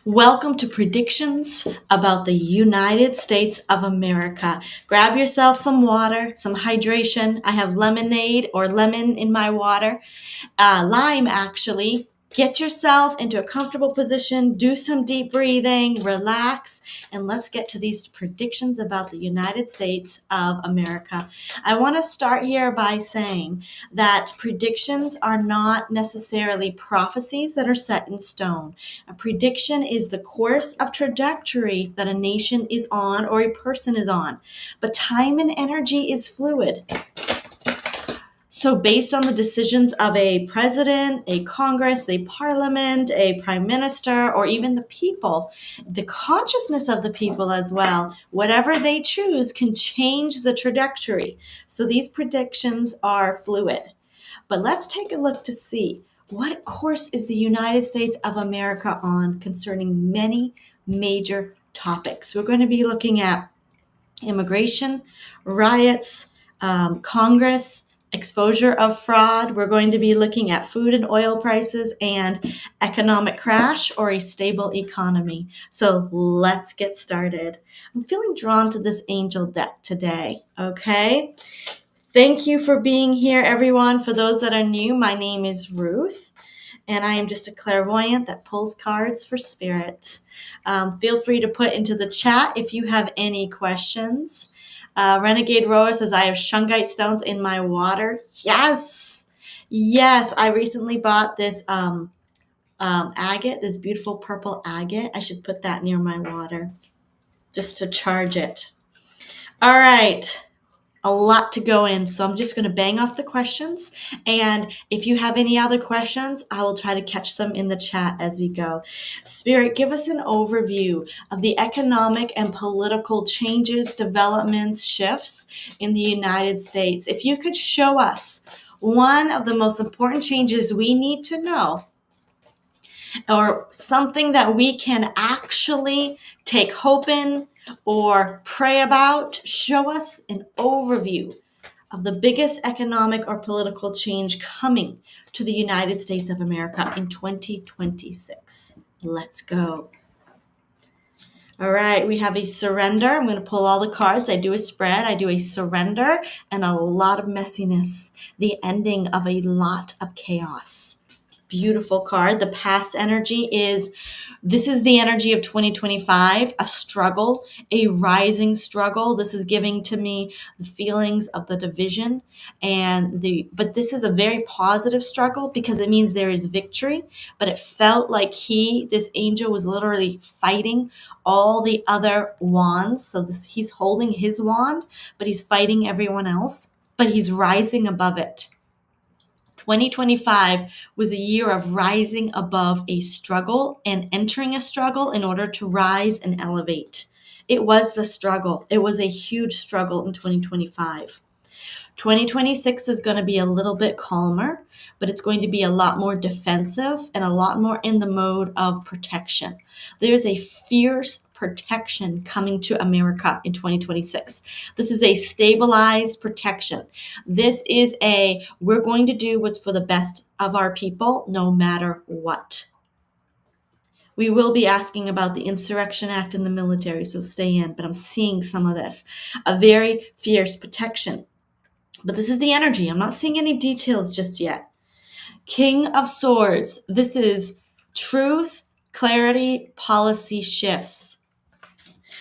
Welcome to predictions about the United States of America. Grab yourself some water, some hydration. I have lemonade or lemon in my water, lime actually. Get yourself into a comfortable position, do some deep breathing, relax, and let's get to these predictions about the United States of America. I want to start here by saying that predictions are not necessarily prophecies that are set in stone. A prediction is the course of trajectory that a nation is on or a person is on. But time and energy is fluid. So based on the decisions of a president, a Congress, a parliament, a prime minister, or even the people, the consciousness of the people as well, whatever they choose can change the trajectory. So these predictions are fluid. But let's take a look to see what course is the United States of America on concerning many major topics. We're going to be looking at immigration, riots, Congress, exposure of fraud. We're going to be looking at food and oil prices and economic crash or a stable economy. So let's get started. I'm feeling drawn to this angel deck today, okay? Thank you for being here, everyone. For those that are new, my name is Ruth, and I am just a clairvoyant that pulls cards for spirit. Feel free to put into the chat if you have any questions. Renegade Roa says, I have shungite stones in my water. Yes, I recently bought this agate, this beautiful purple agate. I should put that near my water just to charge it. All right. A lot to go in, so I'm just going to bang off the questions, and if you have any other questions, I will try to catch them in the chat as we go. Spirit, give us an overview of the economic and political changes, developments, shifts in the United States. If you could show us one of the most important changes we need to know, or something that we can actually take hope in or pray about, show us an overview of the biggest economic or political change coming to the United States of America in 2026. Let's go. All right, we have a surrender. I'm going to pull all the cards. I do a spread, I do a surrender, and a lot of messiness. The ending of a lot of chaos. Beautiful card. The past energy this is the energy of 2025, a struggle, a rising struggle. This is giving to me the feelings of the division but this is a very positive struggle because it means there is victory, but it felt like this angel was literally fighting all the other wands. So he's holding his wand, but he's fighting everyone else, but he's rising above it. 2025 was a year of rising above a struggle and entering a struggle in order to rise and elevate. It was the struggle. It was a huge struggle in 2025. 2026 is going to be a little bit calmer, but it's going to be a lot more defensive and a lot more in the mode of protection. There's a fierce protection coming to America in 2026. This is a stabilized protection. This is we're going to do what's for the best of our people, no matter what. We will be asking about the Insurrection Act in the military, so stay in, but I'm seeing some of this. A very fierce protection. But this is the energy. I'm not seeing any details just yet. King of Swords. This is truth, clarity, policy shifts.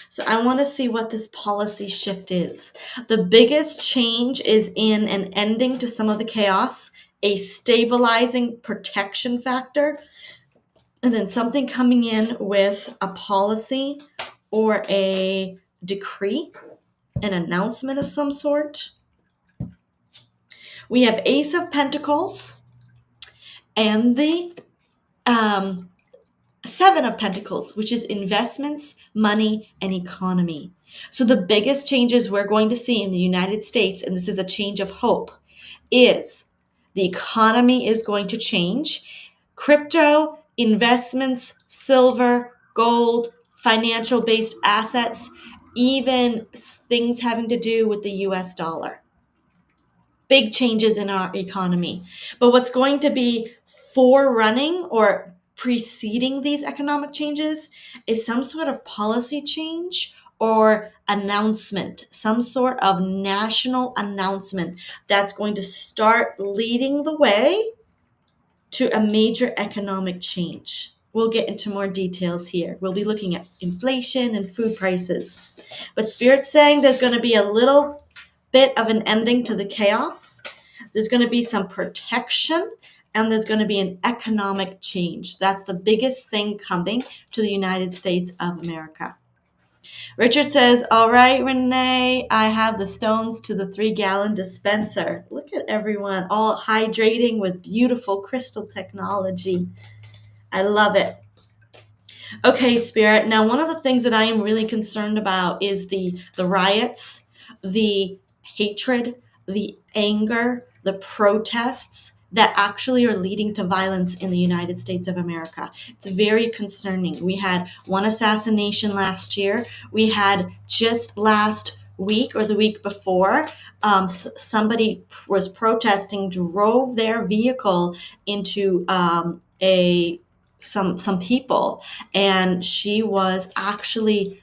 So I want to see what this policy shift is. The biggest change is in an ending to some of the chaos, a stabilizing protection factor, and then something coming in with a policy or a decree, an announcement of some sort. We have Ace of Pentacles and the Seven of Pentacles, which is investments, money, and economy. So the biggest changes we're going to see in the United States, and this is a change of hope, is the economy is going to change. Crypto, investments, silver, gold, financial-based assets, even things having to do with the US dollar. Big changes in our economy. But what's going to be forerunning or preceding these economic changes is some sort of policy change or announcement, some sort of national announcement that's going to start leading the way to a major economic change. We'll get into more details here. We'll be looking at inflation and food prices. But Spirit's saying there's going to be a little bit of an ending to the chaos. There's going to be some protection, and there's going to be an economic change. That's the biggest thing coming to the United States of America. Richard says, all right, Renee, I have the stones to the 3-gallon dispenser. Look at everyone all hydrating with beautiful crystal technology. I love it. Okay, Spirit. Now, one of the things that I am really concerned about is the riots, the hatred, the anger, the protests that actually are leading to violence in the United States of America. It's very concerning. We had one assassination last year. We had just last week or the week before, somebody was protesting, drove their vehicle into some people, and she was actually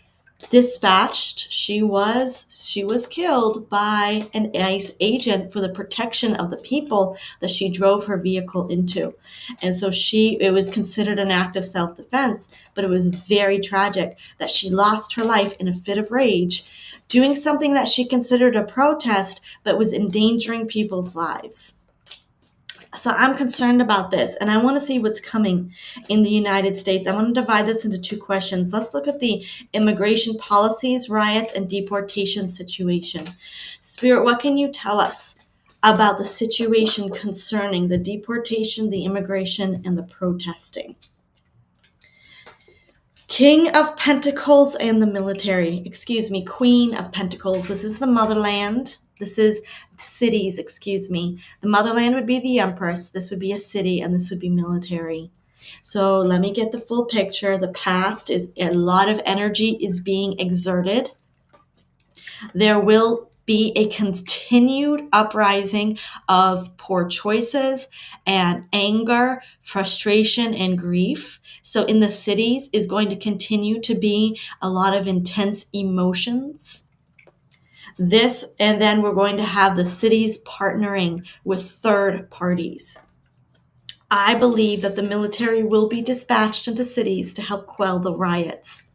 dispatched. She was killed by an ICE agent for the protection of the people that she drove her vehicle into. And so it was considered an act of self-defense, but it was very tragic that she lost her life in a fit of rage, doing something that she considered a protest, but was endangering people's lives. So I'm concerned about this, and I want to see what's coming in the United States. I want to divide this into 2 questions. Let's look at the immigration policies, riots, and deportation situation. Spirit, what can you tell us about the situation concerning the deportation, the immigration, and the protesting? King of Pentacles and the military. Queen of Pentacles. This is the motherland. This is cities, The motherland would be the Empress. This would be a city, and this would be military. So let me get the full picture. The past is a lot of energy is being exerted. There will be a continued uprising of poor choices and anger, frustration, and grief. So in the cities is going to continue to be a lot of intense emotions. And then we're going to have the cities partnering with third parties. I believe that the military will be dispatched into cities to help quell the riots.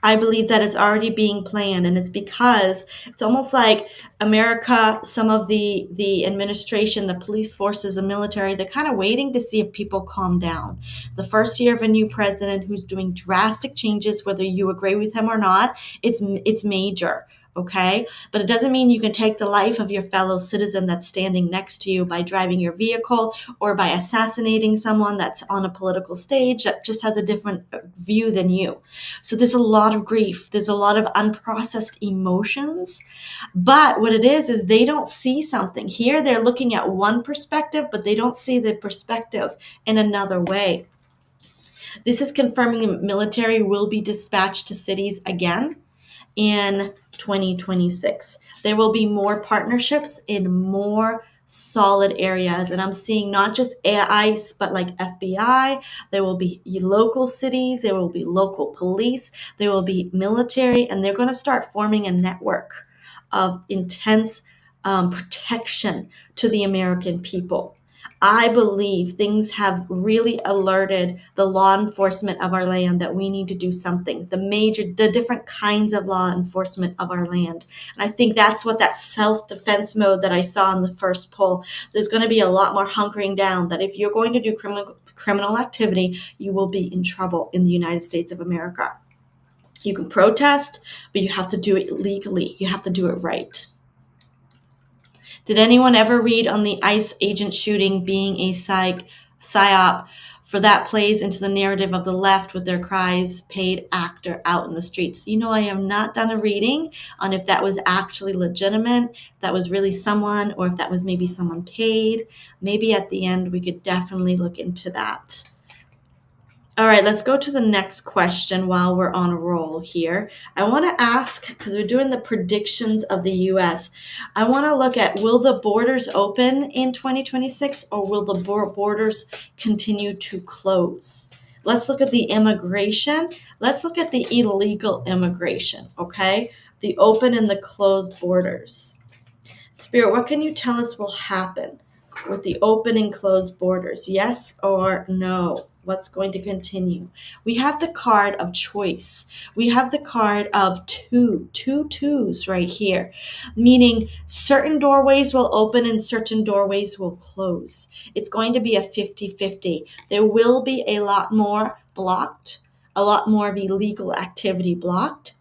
I believe that it's already being planned, and it's because it's almost like America, some of the administration, the police forces, the military, they're kind of waiting to see if people calm down. The first year of a new president who's doing drastic changes, whether you agree with him or not, it's major. Okay, but it doesn't mean you can take the life of your fellow citizen that's standing next to you by driving your vehicle or by assassinating someone that's on a political stage that just has a different view than you. So there's a lot of grief. There's a lot of unprocessed emotions. But what it is they don't see something. Here they're looking at one perspective, but they don't see the perspective in another way. This is confirming the military will be dispatched to cities again in 2026. There will be more partnerships in more solid areas. And I'm seeing not just ICE, but like FBI. There will be local cities. There will be local police. There will be military. And they're going to start forming a network of intense protection to the American people. I believe things have really alerted the law enforcement of our land that we need to do something, the different kinds of law enforcement of our land. And I think that's what that self-defense mode that I saw in the first poll, there's going to be a lot more hunkering down, that if you're going to do criminal activity, you will be in trouble in the United States of America. You can protest, but you have to do it legally. You have to do it right. Did anyone ever read on the ICE agent shooting being a psyop? For that plays into the narrative of the left with their cries, paid actor out in the streets. I have not done a reading on if that was actually legitimate, if that was really someone, or if that was maybe someone paid. Maybe at the end we could definitely look into that. All right, let's go to the next question while we're on a roll here. I want to ask, because we're doing the predictions of the US, I want to look at, will the borders open in 2026 or will the borders continue to close? Let's look at the immigration. Let's look at the illegal immigration, okay? The open and the closed borders. Spirit, what can you tell us will happen with the open and closed borders? Yes or no? What's going to continue? We have the card of choice. We have the card of two twos right here, meaning certain doorways will open and certain doorways will close. It's going to be a 50-50. There will be a lot more blocked, a lot more of illegal activity blocked.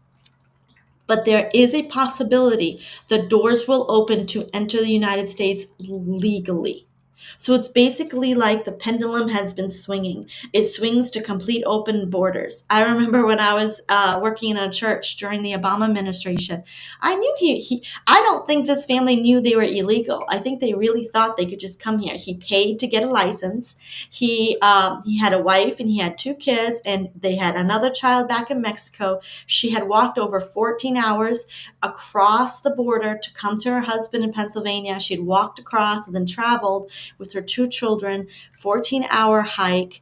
But there is a possibility the doors will open to enter the United States legally. So it's basically like the pendulum has been swinging. It swings to complete open borders. I remember when I was working in a church during the Obama administration, I knew I don't think this family knew they were illegal. I think they really thought they could just come here. He paid to get a license. He had a wife and he had 2 kids, and they had another child back in Mexico. She had walked over 14 hours across the border to come to her husband in Pennsylvania. She had walked across and then traveled with her 2 children, 14-hour hike.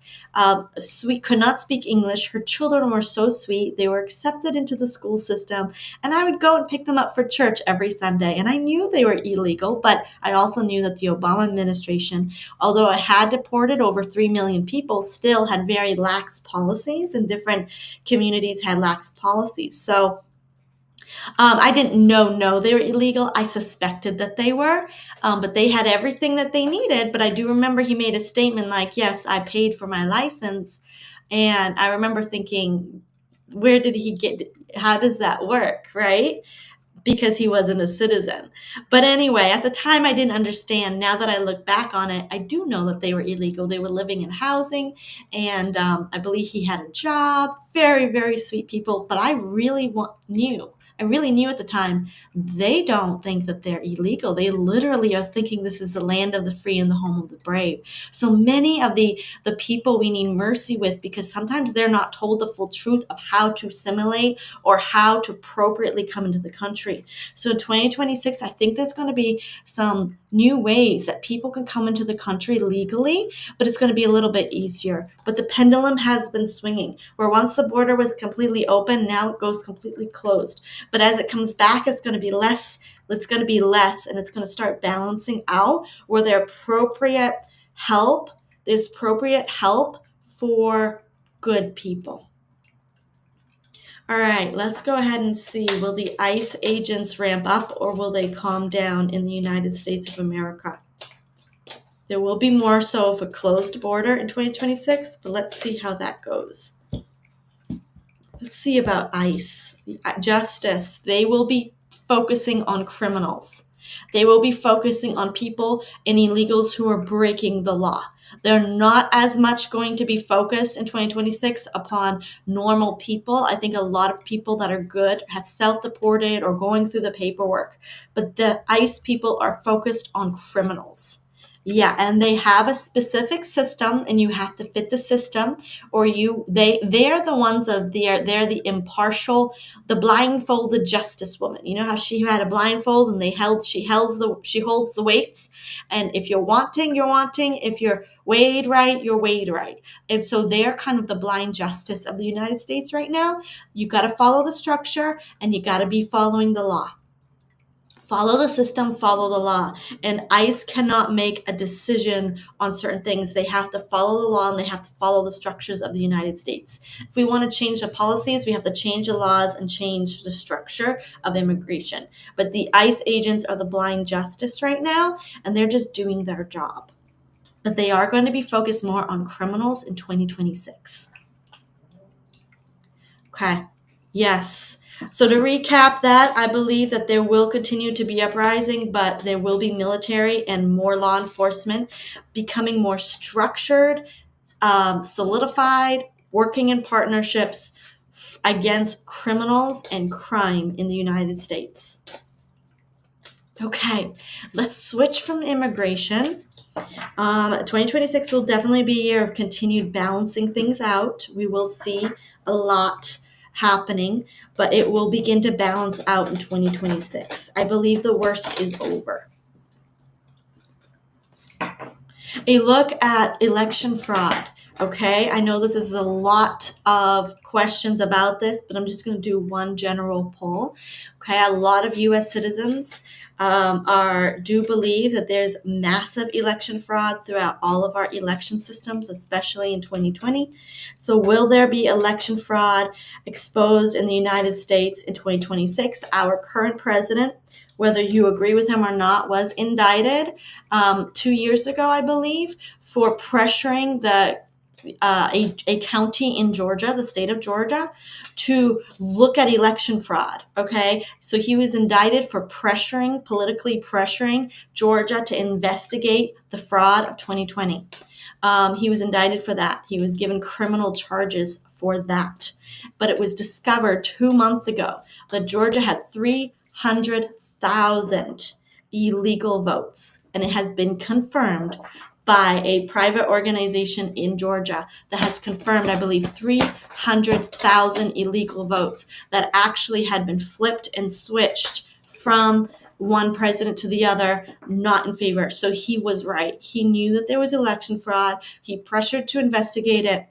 Sweet, could not speak English. Her children were so sweet. They were accepted into the school system, and I would go and pick them up for church every Sunday. And I knew they were illegal, but I also knew that the Obama administration, although it had deported over 3 million people, still had very lax policies, and different communities had lax policies. So I didn't know they were illegal. I suspected that they were, but they had everything that they needed. But I do remember he made a statement like, yes, I paid for my license. And I remember thinking, where did he get, how does that work, right? Because he wasn't a citizen. But anyway, at the time I didn't understand. Now that I look back on it, I do know that they were illegal. They were living in housing, and I believe he had a job. Very, very sweet people. But I really knew at the time, they don't think that they're illegal. They literally are thinking this is the land of the free and the home of the brave. So many of the people we need mercy with, because sometimes they're not told the full truth of how to assimilate or how to appropriately come into the country. So in 2026, I think there's going to be some new ways that people can come into the country legally, but it's going to be a little bit easier. But the pendulum has been swinging, where once the border was completely open, now it goes completely closed. But as it comes back, it's going to be less, and it's going to start balancing out where there's appropriate help for good people. All right, let's go ahead and see, will the ICE agents ramp up or will they calm down in the United States of America? There will be more so of a closed border in 2026, but let's see how that goes. Let's see about ICE. Justice, they will be focusing on criminals. They will be focusing on people and illegals who are breaking the law. They're not as much going to be focused in 2026 upon normal people. I think a lot of people that are good have self-deported or going through the paperwork. But the ICE people are focused on criminals. Yeah, and they have a specific system, and you have to fit the system, or they're the ones they're the impartial, the blindfolded justice woman. You know how she had a blindfold and she holds the weights, and if you're wanting, you're wanting. If you're weighed right, you're weighed right. And so they're kind of the blind justice of the United States right now. You got to follow the structure, and you got to be following the law. Follow the system, follow the law. And ICE cannot make a decision on certain things. They have to follow the law, and they have to follow the structures of the United States. If we want to change the policies, we have to change the laws and change the structure of immigration. But the ICE agents are the blind justice right now, and they're just doing their job. But they are going to be focused more on criminals in 2026. Okay. Yes. So to recap that, I believe that there will continue to be uprising, but there will be military and more law enforcement becoming more structured, solidified, working in partnerships against criminals and crime in the United States. Okay, let's switch from immigration. 2026 will definitely be a year of continued balancing things out. We will see a lot happening, but it will begin to balance out in 2026. I believe the worst is over. A look at election fraud. Okay, I know this is a lot of questions about this, but I'm just going to do one general poll. Okay, a lot of U.S. citizens do believe that there's massive election fraud throughout all of our election systems, especially in 2020. So, will there be election fraud exposed in the United States in 2026? Our current president, whether you agree with him or not, was indicted 2 years ago, I believe, for pressuring a county in Georgia, the state of Georgia, to look at election fraud. Okay, so he was indicted for politically pressuring Georgia to investigate the fraud of 2020. He was indicted for that. He was given criminal charges for that. But it was discovered 2 months ago that Georgia had 300,000 illegal votes, and it has been confirmed by a private organization in Georgia that has confirmed, I believe, 300,000 illegal votes that actually had been flipped and switched from one president to the other, not in favor. So he was right. He knew that there was election fraud. He pressured to investigate it.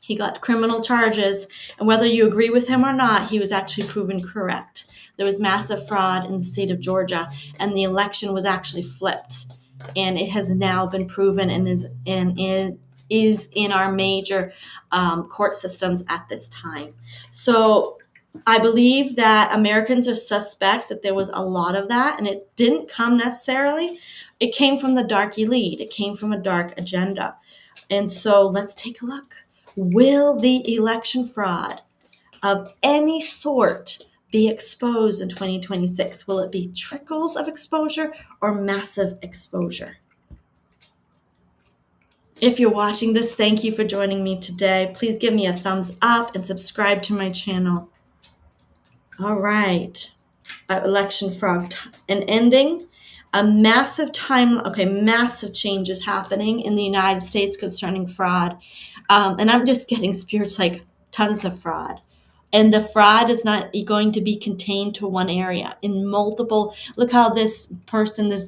He got criminal charges, and whether you agree with him or not, he was actually proven correct. There was massive fraud in the state of Georgia, and the election was actually flipped. And it has now been proven and is in our major court systems at this time. So I believe that Americans are suspect that there was a lot of that, and it didn't come necessarily. It came from the dark elite. It came from a dark agenda. And so let's take a look. Will the election fraud of any sort be exposed in 2026? Will it be trickles of exposure or massive exposure? If you're watching this, thank you for joining me today. Please give me a thumbs up and subscribe to my channel. All right. Election fraud. An ending. Massive changes happening in the United States concerning fraud. And I'm just getting spirits like tons of fraud. And the fraud is not going to be contained to one area. Look how this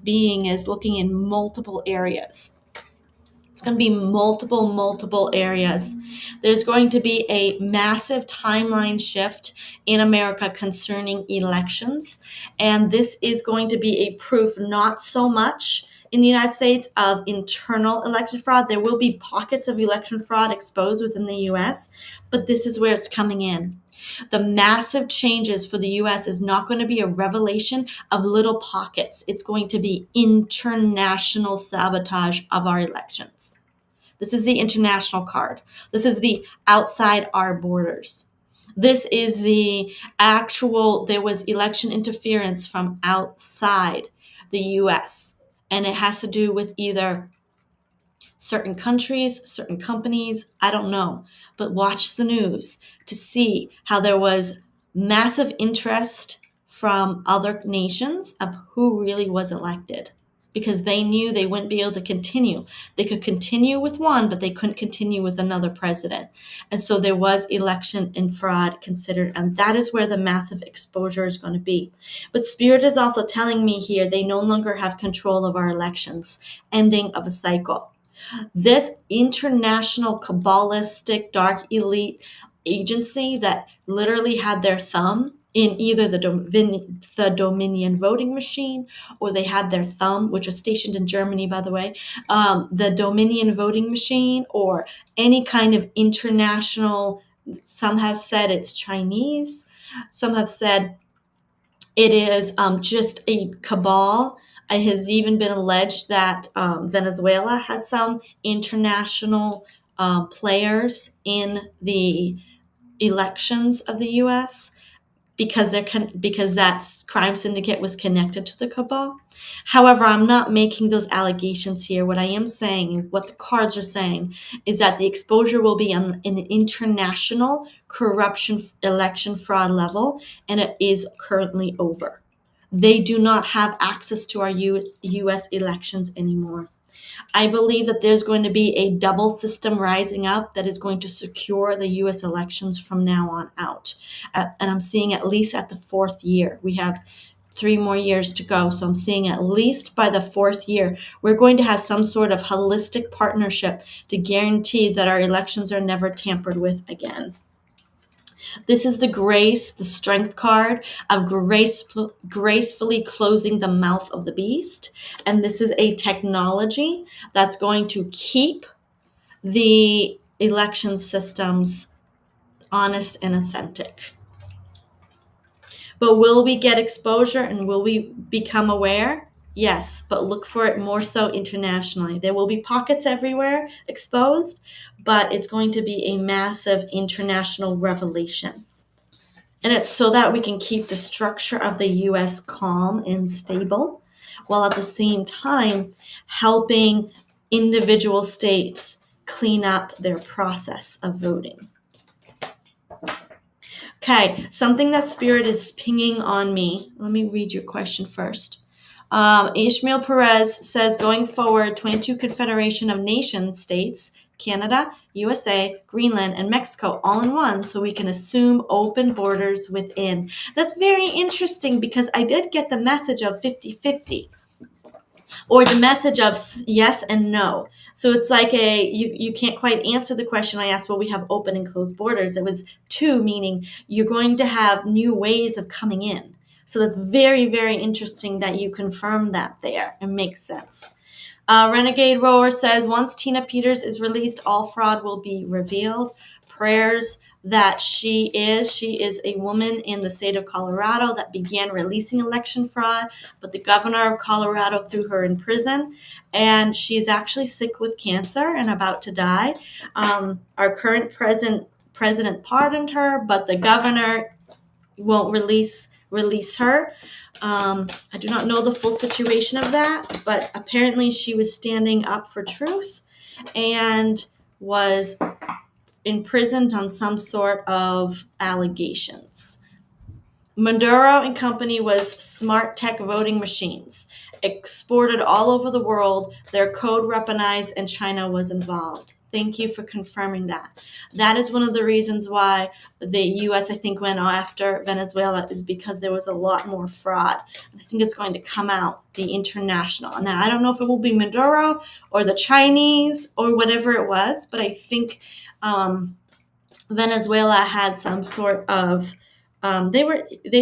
being is looking in multiple areas. It's going to be multiple areas. There's going to be a massive timeline shift in America concerning elections. And this is going to be a proof, not so much in the United States, of internal election fraud. There will be pockets of election fraud exposed within the U.S., but this is where it's coming in. The massive changes for the U.S. is not going to be a revelation of little pockets. It's going to be international sabotage of our elections. This is the international card. This is the outside our borders. This is there was election interference from outside the U.S., and it has to do with either certain countries, certain companies, I don't know. But watch the news to see how there was massive interest from other nations of who really was elected, because they knew they wouldn't be able to continue. They could continue with one, but they couldn't continue with another president. And so there was election and fraud considered, and that is where the massive exposure is going to be. But Spirit is also telling me here they no longer have control of our elections, ending of a cycle. This international Kabbalistic dark elite agency that literally had their thumb in either the Dominion voting machine, or they had their thumb, which was stationed in Germany, by the way, the Dominion voting machine, or any kind of international. Some have said it's Chinese. Some have said it is just a cabal. It has even been alleged that Venezuela had some international players in the elections of the U.S. because that crime syndicate was connected to the cabal. However, I'm not making those allegations here. What I am saying, what the cards are saying, is that the exposure will be on an international corruption election fraud level, and it is currently over. they do not have access to our U.S. elections anymore. I believe that there's going to be a double system rising up that is going to secure the U.S. elections from now on out. And I'm seeing at least at the fourth year. We have 3 more years to go. So I'm seeing at least by the fourth year, we're going to have some sort of holistic partnership to guarantee that our elections are never tampered with again. This is the grace, the strength card of gracefully closing the mouth of the beast. And this is a technology that's going to keep the election systems honest and authentic. But will we get exposure and will we become aware? Yes, but look for it more so internationally. There will be pockets everywhere exposed, but it's going to be a massive international revelation. And it's so that we can keep the structure of the U.S. calm and stable, while at the same time helping individual states clean up their process of voting. Okay, something that Spirit is pinging on me. Let me read your question first. Ishmael Perez says, going forward, 22 Confederation of Nation States, Canada, USA, Greenland, and Mexico all in one, so we can assume open borders within. That's very interesting because I did get the message of 50-50. Or the message of yes and no. So it's like you can't quite answer the question I asked, well, we have open and closed borders. It was 2, meaning you're going to have new ways of coming in. So that's very, very interesting that you confirm that there. It makes sense. Renegade Rower says, once Tina Peters is released, all fraud will be revealed. Prayers that she is a woman in the state of Colorado that began releasing election fraud, but the governor of Colorado threw her in prison, and she's actually sick with cancer and about to die. Our current president pardoned her, but the governor won't release her. I do not know the full situation of that, but apparently she was standing up for truth and was imprisoned on some sort of allegations. Maduro and company was smart tech voting machines, exported all over the world, their code weaponized, and China was involved. Thank you for confirming that. That is one of the reasons why the U.S., I think, went after Venezuela, is because there was a lot more fraud. I think it's going to come out, the international. Now, I don't know if it will be Maduro or the Chinese or whatever it was, but I think Venezuela had some sort of they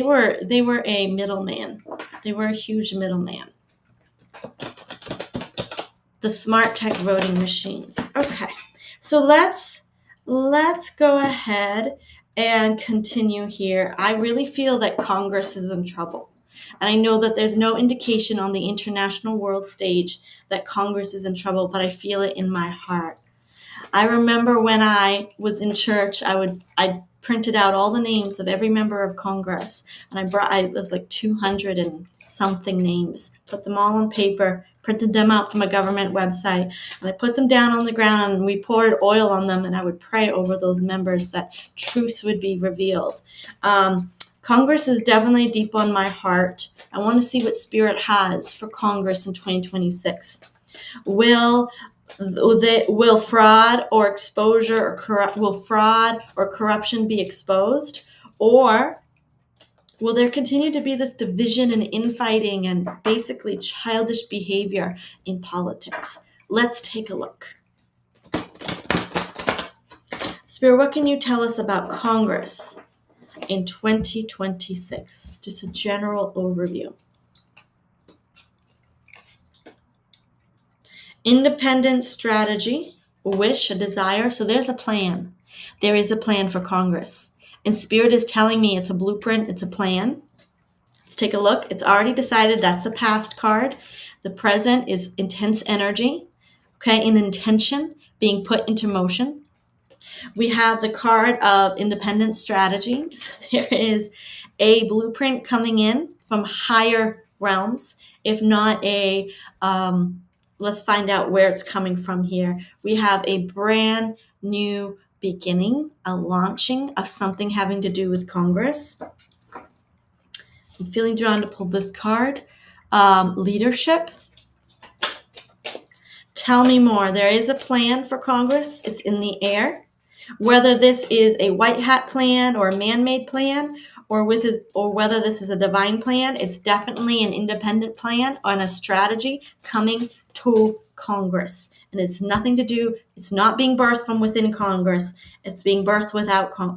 were a middleman. They were a huge middleman. The smart tech voting machines. Okay, so let's go ahead and continue here. I really feel that Congress is in trouble. And I know that there's no indication on the international world stage that Congress is in trouble, but I feel it in my heart. I remember when I was in church, I printed out all the names of every member of Congress, and it was like 200 and something names, put them all on paper, printed them out from a government website, and I put them down on the ground, and we poured oil on them, and I would pray over those members that truth would be revealed. Congress is definitely deep on my heart. I want to see what Spirit has for Congress in 2026. Will fraud or exposure will fraud or corruption be exposed, or will there continue to be this division and infighting and basically childish behavior in politics? Let's take a look. Spirit, what can you tell us about Congress in 2026? Just a general overview. Independent strategy, a wish, a desire. So there's a plan. There is a plan for Congress. And Spirit is telling me it's a blueprint, it's a plan. Let's take a look. It's already decided. That's the past card. The present is intense energy, okay, an intention being put into motion. We have the card of independent strategy. So there is a blueprint coming in from higher realms, if not a let's find out where it's coming from here. We have a brand new beginning, a launching of something having to do with Congress. I'm feeling drawn to pull this card. Leadership. Tell me more. There is a plan for Congress. It's in the air. Whether this is a white hat plan or a man-made plan, or whether this is a divine plan, it's definitely an independent plan on a strategy coming to Congress. And it's nothing to do, it's not being birthed from within Congress. It's being birthed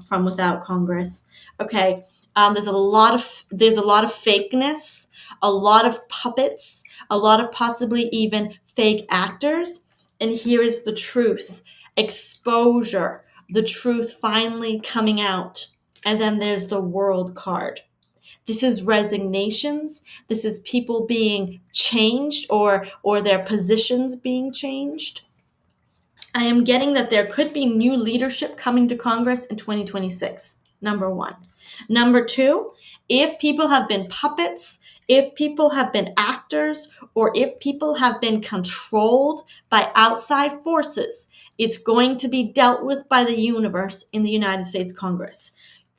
from without Congress. Okay. There's a lot of fakeness, a lot of puppets, a lot of possibly even fake actors. And here is the truth. Exposure. The truth finally coming out. And then there's the world card. This is resignations. This is people being changed or their positions being changed. I am getting that there could be new leadership coming to Congress in 2026. Number one. Number two, if people have been puppets, if people have been actors, or if people have been controlled by outside forces, it's going to be dealt with by the universe in the United States Congress.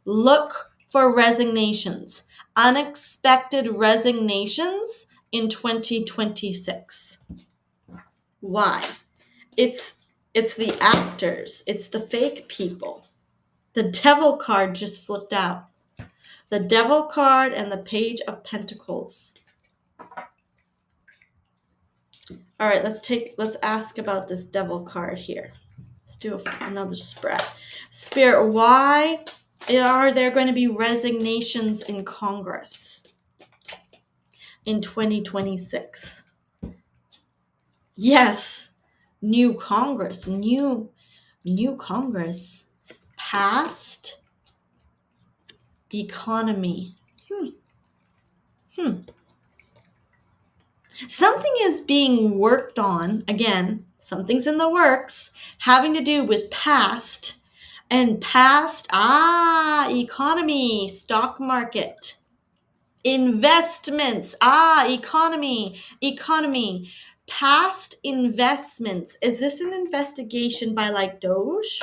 Look for resignations, unexpected resignations in 2026. Why? It's the actors, it's the fake people. The devil card just flipped out. The devil card and the page of pentacles. All right, let's ask about this devil card here. Let's do another spread. Spirit, why are there going to be resignations in Congress in 2026? Yes, new Congress, new Congress. Past economy. Something is being worked on. Again, something's in the works having to do with past economy, stock market, investments, economy, past investments. Is this an investigation by like Doge?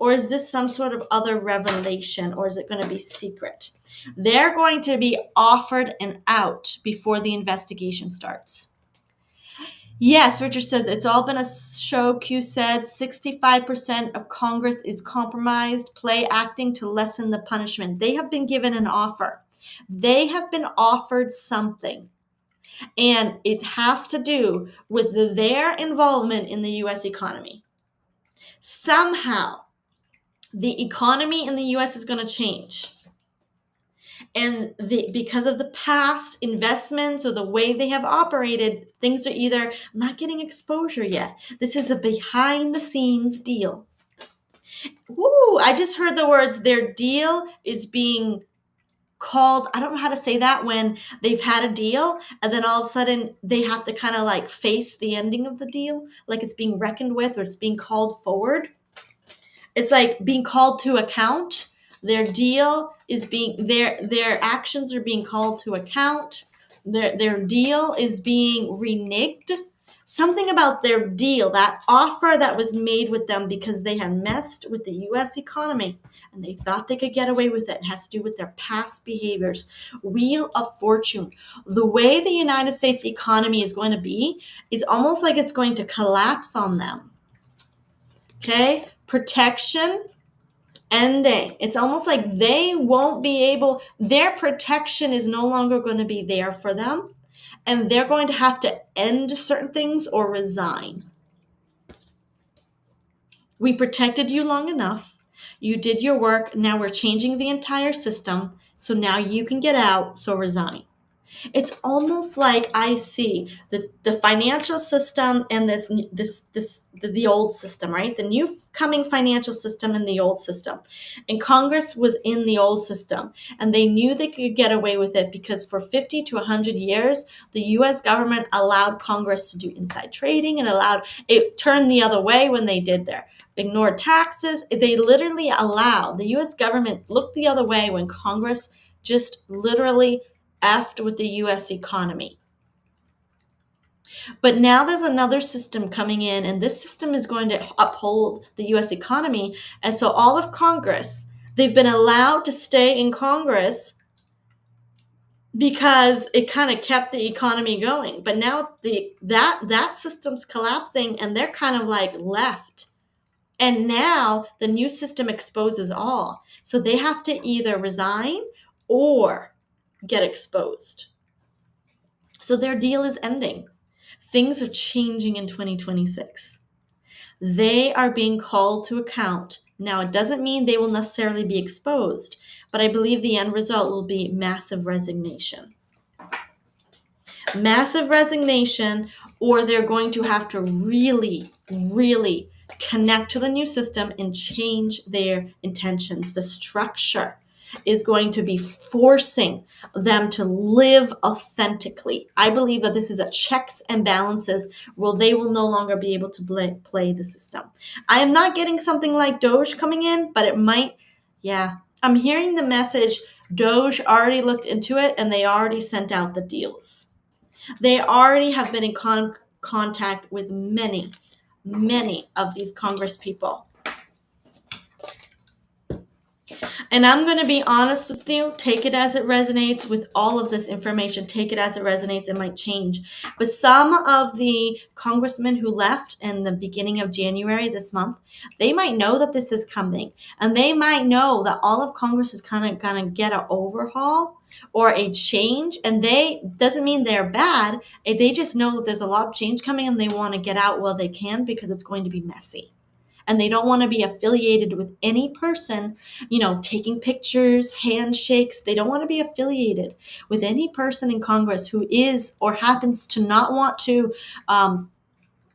Or is this some sort of other revelation? Or is it going to be secret? They're going to be offered an out before the investigation starts. Yes, Richard says, it's all been a show. Q said 65% of Congress is compromised, play acting to lessen the punishment. They have been given an offer. They have been offered something. And it has to do with their involvement in the U.S. economy. Somehow, the economy in the U.S. is going to change. And because of the past investments or the way they have operated, things are either not getting exposure yet. This is a behind the scenes deal. Woo, I just heard the words, their deal is being called. I don't know how to say that when they've had a deal and then all of a sudden they have to kind of like face the ending of the deal, like it's being reckoned with or it's being called forward. It's like being called to account. Their deal is being, their actions are being called to account. Their deal is being reneged. Something about their deal, that offer that was made with them because they had messed with the U.S. economy and they thought they could get away with it. It has to do with their past behaviors. Wheel of Fortune. The way the United States economy is going to be is almost like it's going to collapse on them. Okay? Protection ending. It's almost like they won't be able, their protection is no longer going to be there for them, and they're going to have to end certain things or resign. We protected you long enough. You did your work. Now we're changing the entire system. So now you can get out. So resign. It's almost like I see the financial system and the old system, right? The new coming financial system and the old system. And Congress was in the old system, and they knew they could get away with it because for 50 to 100 years, the U.S. government allowed Congress to do inside trading and allowed it turned the other way when they did their ignored taxes. They literally allowed the U.S. government looked the other way when Congress just literally effed with the U.S. economy. But now there's another system coming in, and this system is going to uphold the U.S. economy. And so all of Congress, they've been allowed to stay in Congress because it kind of kept the economy going. But now that system's collapsing and they're kind of like left. And now the new system exposes all. So they have to either resign or get exposed. So their deal is ending. Things are changing in 2026. They are being called to account. Now, it doesn't mean they will necessarily be exposed, but I believe the end result will be massive resignation. Massive resignation, or they're going to have to really, really connect to the new system and change their intentions. The structure is going to be forcing them to live authentically. I believe that this is a checks and balances where they will no longer be able to play the system. I am not getting something like Doge coming in, but it might. Yeah, I'm hearing the message. Doge already looked into it and they already sent out the deals. They already have been in contact with many of these Congress people. And I'm going to be honest with you, take it as it resonates with all of this information. Take it as it resonates. It might change. But some of the congressmen who left in the beginning of January this month, they might know that this is coming. And they might know that all of Congress is kind of going to get an overhaul or a change. And they doesn't mean they're bad. They just know that there's a lot of change coming and they want to get out while they can because it's going to be messy. And they don't want to be affiliated with any person, taking pictures, handshakes. They don't want to be affiliated with any person in Congress who is or happens to not want to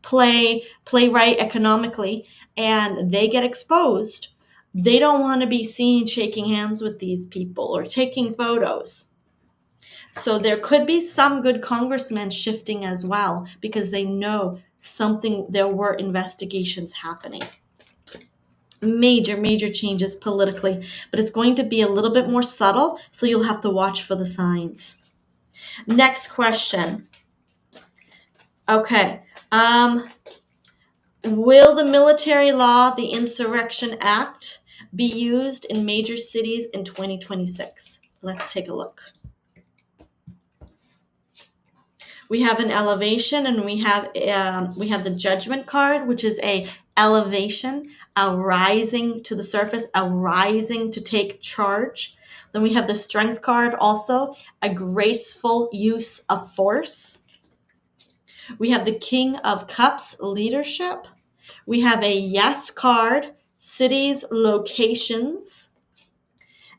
play right economically, and they get exposed. They don't want to be seen shaking hands with these people or taking photos. So there could be some good congressmen shifting as well because they know there were investigations happening. Major changes politically, but it's going to be a little bit more subtle, so you'll have to watch for the signs. Next question. Okay. Will the military law, the Insurrection Act, be used in major cities in 2026? Let's take a look. We have an elevation, and we have the judgment card, which is a elevation, a rising to the surface, a rising to take charge. Then we have the strength card, also a graceful use of force. We have the King of Cups, leadership. We have a yes card, cities, locations.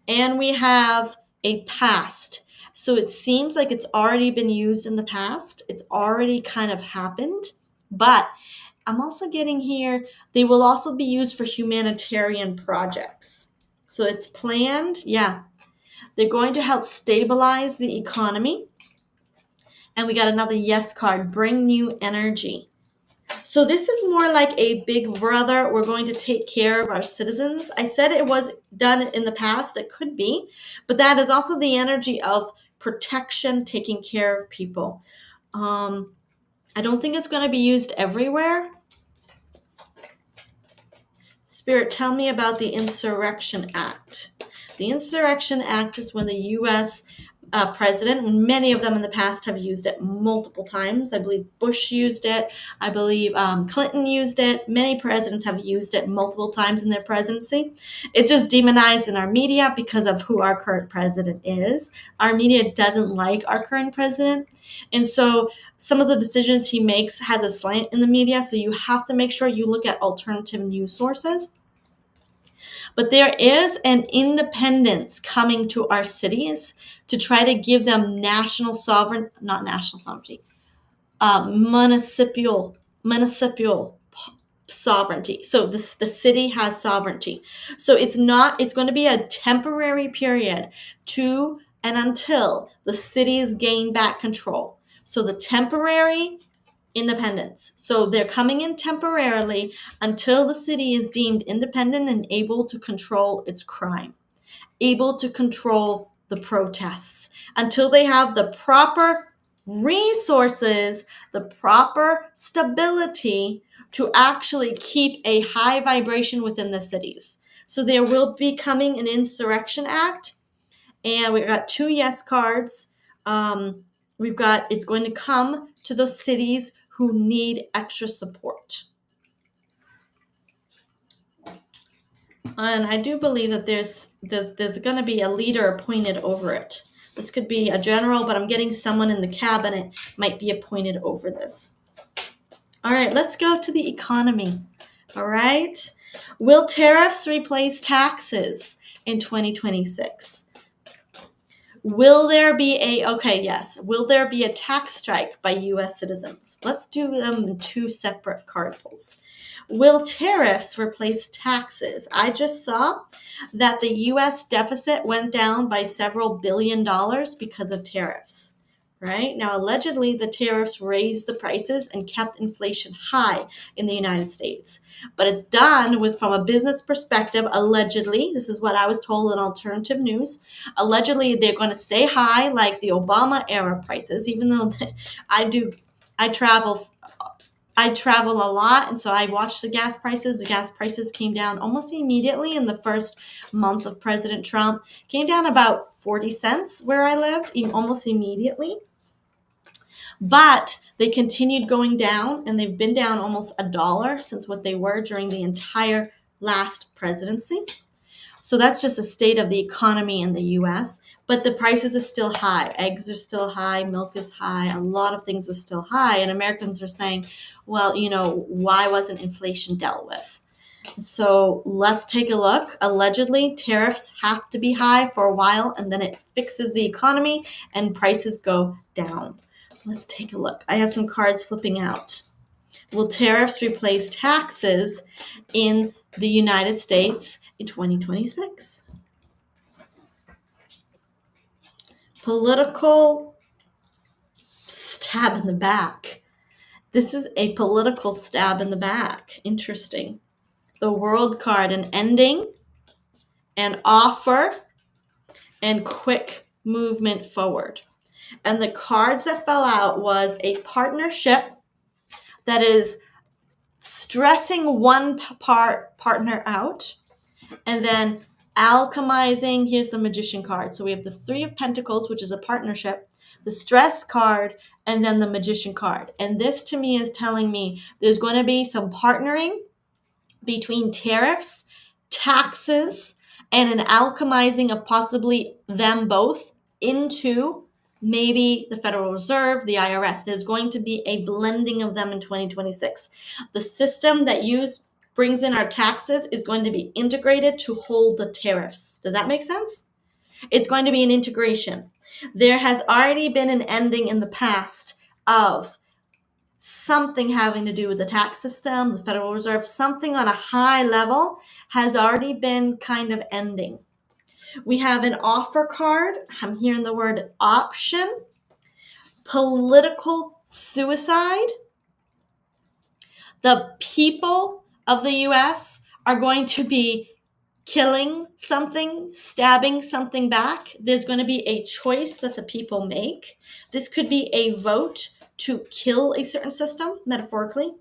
And we have a past. So it seems like it's already been used in the past. It's already kind of happened. But I'm also getting here, they will also be used for humanitarian projects. So it's planned. Yeah. They're going to help stabilize the economy. And we got another yes card, bring new energy. So this is more like a big brother. We're going to take care of our citizens. I said it was done in the past. It could be. But that is also the energy of protection, taking care of people. I don't think it's going to be used everywhere. Spirit, tell me about the Insurrection Act. The Insurrection Act is when the U.S. President, many of them in the past have used it multiple times. I believe Bush used it. I believe Clinton used it. Many presidents have used it multiple times in their presidency. It's just demonized in our media because of who our current president is. Our media doesn't like our current president. And so some of the decisions he makes has a slant in the media. So you have to make sure you look at alternative news sources. But there is an independence coming to our cities to try to give them municipal sovereignty. So the city has sovereignty. So it's going to be a temporary period to and until the cities gain back control. So the temporary independence. So they're coming in temporarily until the city is deemed independent and able to control its crime, able to control the protests, until they have the proper resources, the proper stability to actually keep a high vibration within the cities. So there will be coming an Insurrection Act, and we got 2 yes cards. It's going to come to the cities who need extra support. And I do believe that there's going to be a leader appointed over it. This could be a general, but I'm getting someone in the cabinet might be appointed over this. All right, let's go to the economy. All right. Will tariffs replace taxes in 2026? Will there be Will there be a tax strike by U.S. citizens? Let's do them in two separate card pulls. Will tariffs replace taxes? I just saw that the U.S. deficit went down by several $billion because of tariffs. Right? Now, allegedly, the tariffs raised the prices and kept inflation high in the United States. But it's done from a business perspective, allegedly. This is what I was told in alternative news. Allegedly, they're going to stay high like the Obama era prices, even though I travel a lot, and so I watched the gas prices. The gas prices came down almost immediately in the first month of President Trump. Came down about 40 cents where I lived, almost immediately. But they continued going down, and they've been down almost $1 since what they were during the entire last presidency. So that's just a state of the economy in the U.S., but the prices are still high. Eggs are still high, milk is high, a lot of things are still high, and Americans are saying, well, why wasn't inflation dealt with? So let's take a look. Allegedly, tariffs have to be high for a while, and then it fixes the economy and prices go down. Let's take a look. I have some cards flipping out. Will tariffs replace taxes in the United States in 2026? Political stab in the back. This is a political stab in the back. Interesting. The World card, an ending, an offer, and quick movement forward. And the cards that fell out was a partnership that is stressing one partner out, and then alchemizing. Here's the Magician card. So we have the Three of Pentacles, which is a partnership, the Stress card, and then the Magician card. And this to me is telling me there's going to be some partnering between tariffs, taxes, and an alchemizing of possibly them both into maybe the Federal Reserve, the IRS. There's going to be a blending of them in 2026. The system that brings in our taxes is going to be integrated to hold the tariffs. Does that make sense? It's going to be an integration. There has already been an ending in the past of something having to do with the tax system, the Federal Reserve, something on a high level has already been kind of ending. We have an offer card. I'm hearing the word option, political suicide. The people of the U.S. are going to be killing something, stabbing something back. There's going to be a choice that the people make. This could be a vote to kill a certain system, metaphorically.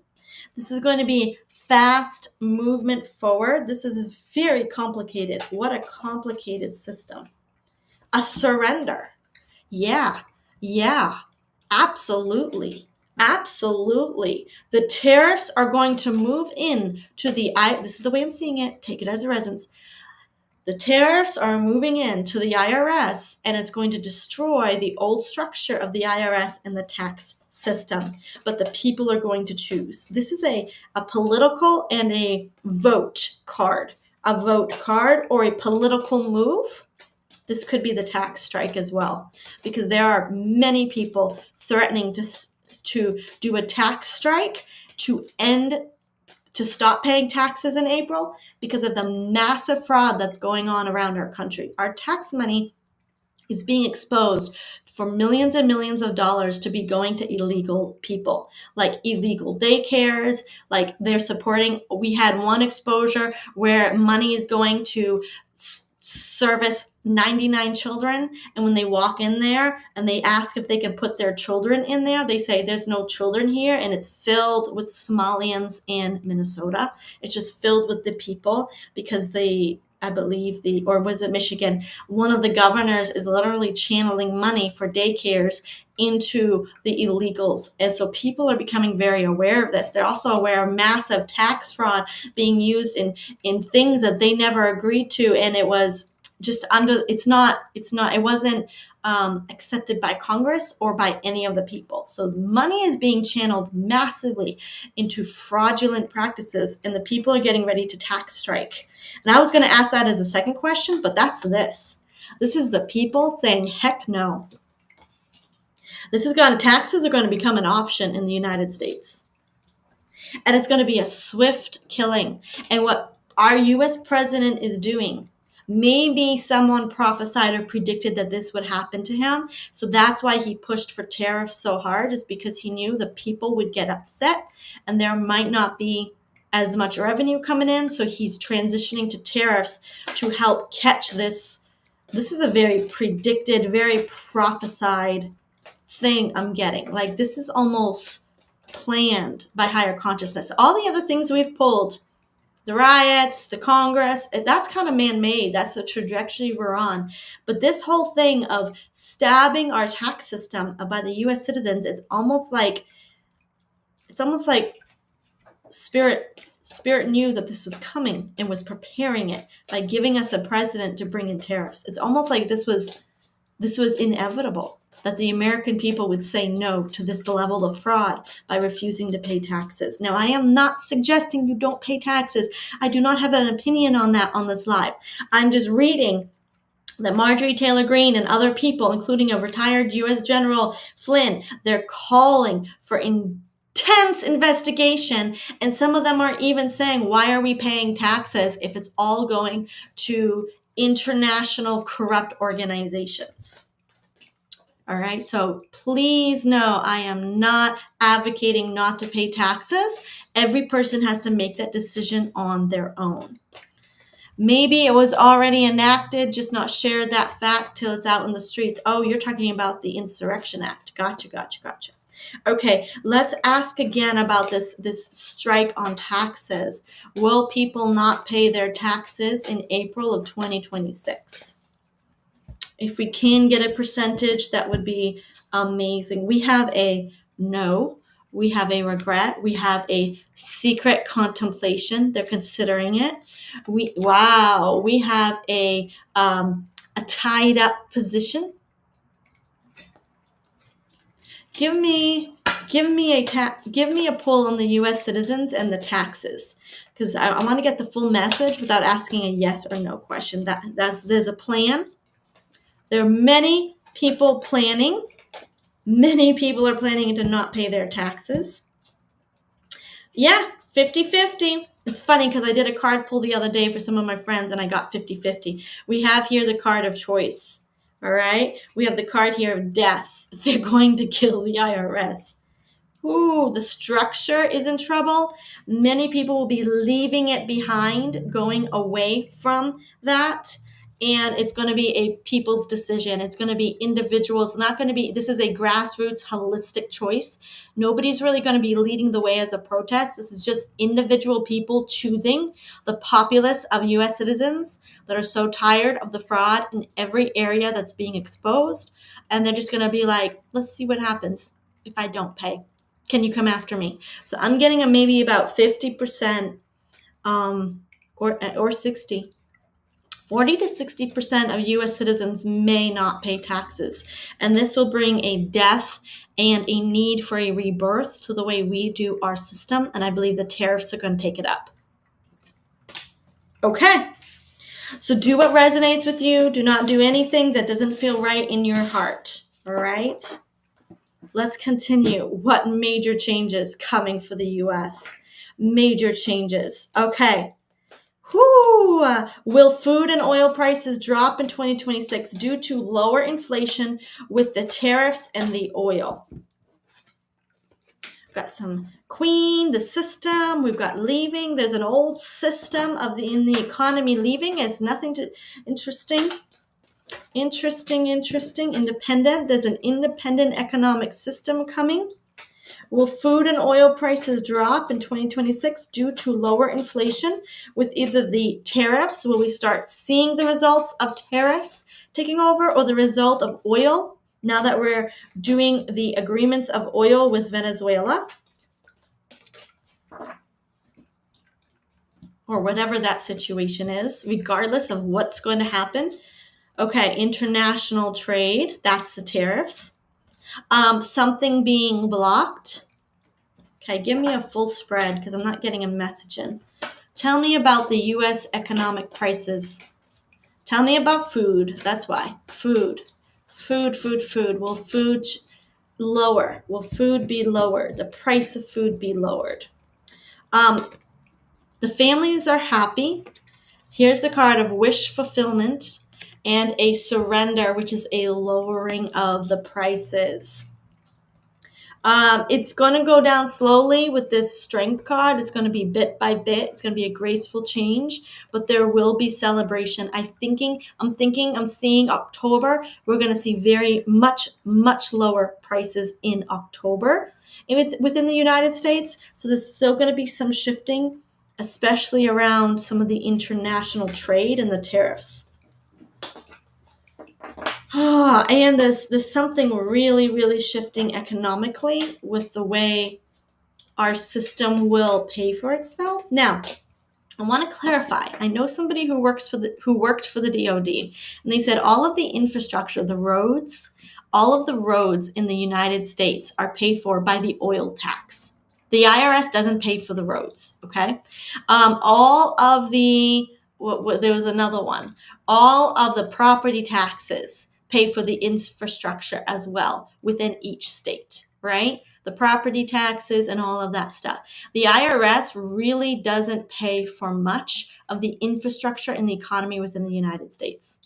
This is going to be fast movement forward. This is very complicated. What a complicated system. A surrender. Yeah, absolutely. Absolutely. The tariffs are going to move in to this is the way I'm seeing it. Take it as a resonance. The tariffs are moving into the IRS, and it's going to destroy the old structure of the IRS and the tax system. But the people are going to choose. This is a political and a vote card. A vote card or a political move. This could be the tax strike as well, because there are many people threatening to do a tax strike to stop paying taxes in April because of the massive fraud that's going on around our country. Our tax money is being exposed for millions and millions of dollars to be going to illegal people, like illegal daycares, like they're supporting. We had one exposure where money is going to service 99 children, and when they walk in there and they ask if they can put their children in there, they say there's no children here, and it's filled with Somalians in Minnesota. It's just filled with the people because the I believe or was it Michigan? One of the governors is literally channeling money for daycares into the illegals. And so people are becoming very aware of this. They're also aware of massive tax fraud being used in things that they never agreed to. And it was just it wasn't accepted by Congress or by any of the people. So money is being channeled massively into fraudulent practices, and the people are getting ready to tax strike. And I was going to ask that as a second question, but that's this. This is the people saying, heck no. Taxes are going to become an option in the United States. And it's going to be a swift killing. And what our U.S. president is doing, maybe someone prophesied or predicted that this would happen to him. So that's why he pushed for tariffs so hard, is because he knew the people would get upset and there might not be as much revenue coming in. So he's transitioning to tariffs to help catch this. This is a very predicted, very prophesied thing I'm getting. Like, this is almost planned by higher consciousness. All the other things we've pulled, the riots, the Congress, that's kind of man-made. That's the trajectory we're on. But this whole thing of stabbing our tax system by the U.S. citizens, it's almost like Spirit knew that this was coming and was preparing it by giving us a president to bring in tariffs. It's almost like this was inevitable, that the American people would say no to this level of fraud by refusing to pay taxes. Now, I am not suggesting you don't pay taxes. I do not have an opinion on that on this live. I'm just reading that Marjorie Taylor Greene and other people, including a retired U.S. General Flynn, they're calling for intense investigation. And some of them are even saying, why are we paying taxes if it's all going to international corrupt organizations? All right, so please know I am not advocating not to pay taxes. Every person has to make that decision on their own. Maybe it was already enacted, just not shared that fact till it's out in the streets. Oh, you're talking about the Insurrection Act. Gotcha. Okay, let's ask again about this strike on taxes. Will people not pay their taxes in April of 2026? If we can get a percentage, that would be amazing. We have a no, we have a regret, we have a secret contemplation. They're considering it. We have a tied up position. Give me a poll on the U.S. citizens and the taxes, because I want to get the full message without asking a yes or no question. There's a plan. There are many people planning. Many people are planning to not pay their taxes. Yeah, 50-50. It's funny because I did a card pull the other day for some of my friends and I got 50-50. We have here the card of choice. All right. We have the card here of death. They're going to kill the IRS. Ooh, the structure is in trouble. Many people will be leaving it behind, going away from that. And it's going to be a people's decision. It's going to be individuals. This is a grassroots holistic choice. Nobody's really going to be leading the way as a protest. This is just individual people choosing, the populace of U.S. citizens that are so tired of the fraud in every area that's being exposed. And they're just going to be like, let's see what happens if I don't pay. Can you come after me? So I'm getting a maybe about 50% or 60. 40 to 60% of U.S. citizens may not pay taxes. And this will bring a death and a need for a rebirth to the way we do our system. And I believe the tariffs are going to take it up. Okay. So do what resonates with you. Do not do anything that doesn't feel right in your heart. All right. Let's continue. What major changes coming for the U.S.? Major changes. Okay. Will food and oil prices drop in 2026 due to lower inflation with the tariffs and the oil? We've got some queen, the system. We've got leaving. There's an old system in the economy leaving. It's nothing to interesting. Independent. There's an independent economic system coming. Will food and oil prices drop in 2026 due to lower inflation with either the tariffs? Will we start seeing the results of tariffs taking over, or the result of oil now that we're doing the agreements of oil with Venezuela? Or whatever that situation is, regardless of what's going to happen. Okay, international trade, that's the tariffs. Something being blocked. Okay, give me a full spread because I'm not getting a message in. Tell me about the U.S. economic prices. Tell me about food. That's why. Food. Will food lower? Will food be lowered? The price of food be lowered? The families are happy. Here's the card of wish fulfillment and a surrender, which is a lowering of the prices. It's going to go down slowly with this strength card. It's going to be bit by bit. It's going to be a graceful change, but there will be celebration. I'm seeing October. We're going to see very much lower prices in October within the United States. So there's still going to be some shifting, especially around some of the international trade and the tariffs. And there's something really, really shifting economically with the way our system will pay for itself. Now, I want to clarify. I know somebody who worked for the DoD, and they said all of the infrastructure, all of the roads in the United States are paid for by the oil tax. The IRS doesn't pay for the roads. Okay, all of the there was another one. All of the property taxes pay for the infrastructure as well within each state, right? The property taxes and all of that stuff. The IRS really doesn't pay for much of the infrastructure and the economy within the United States.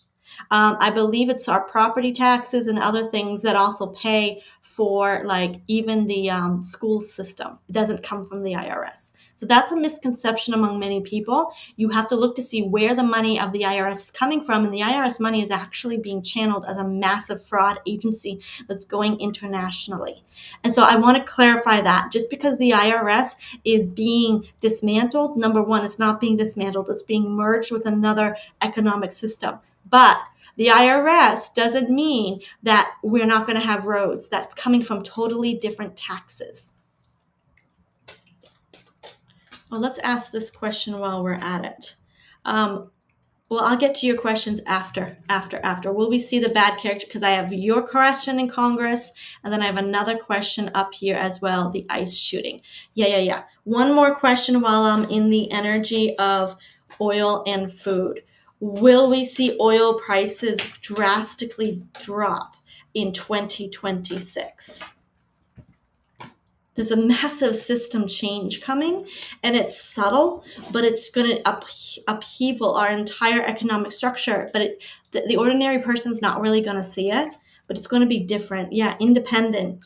I believe it's our property taxes and other things that also pay for like even the school system. It doesn't come from the IRS. So that's a misconception among many people. You have to look to see where the money of the IRS is coming from, and the IRS money is actually being channeled as a massive fraud agency that's going internationally. And so I want to clarify that. Just because the IRS is being dismantled, number one, it's not being dismantled. It's being merged with another economic system. But the IRS doesn't mean that we're not going to have roads. That's coming from totally different taxes. Well, let's ask this question while we're at it. Well, I'll get to your questions after. Will we see the bad character? Because I have your question in Congress, and then I have another question up here as well, the ICE shooting. Yeah. One more question while I'm in the energy of oil and food. Will we see oil prices drastically drop in 2026? There's a massive system change coming, and it's subtle, but it's going to upheaval our entire economic structure. But the ordinary person's not really going to see it, but it's going to be different. Yeah, independent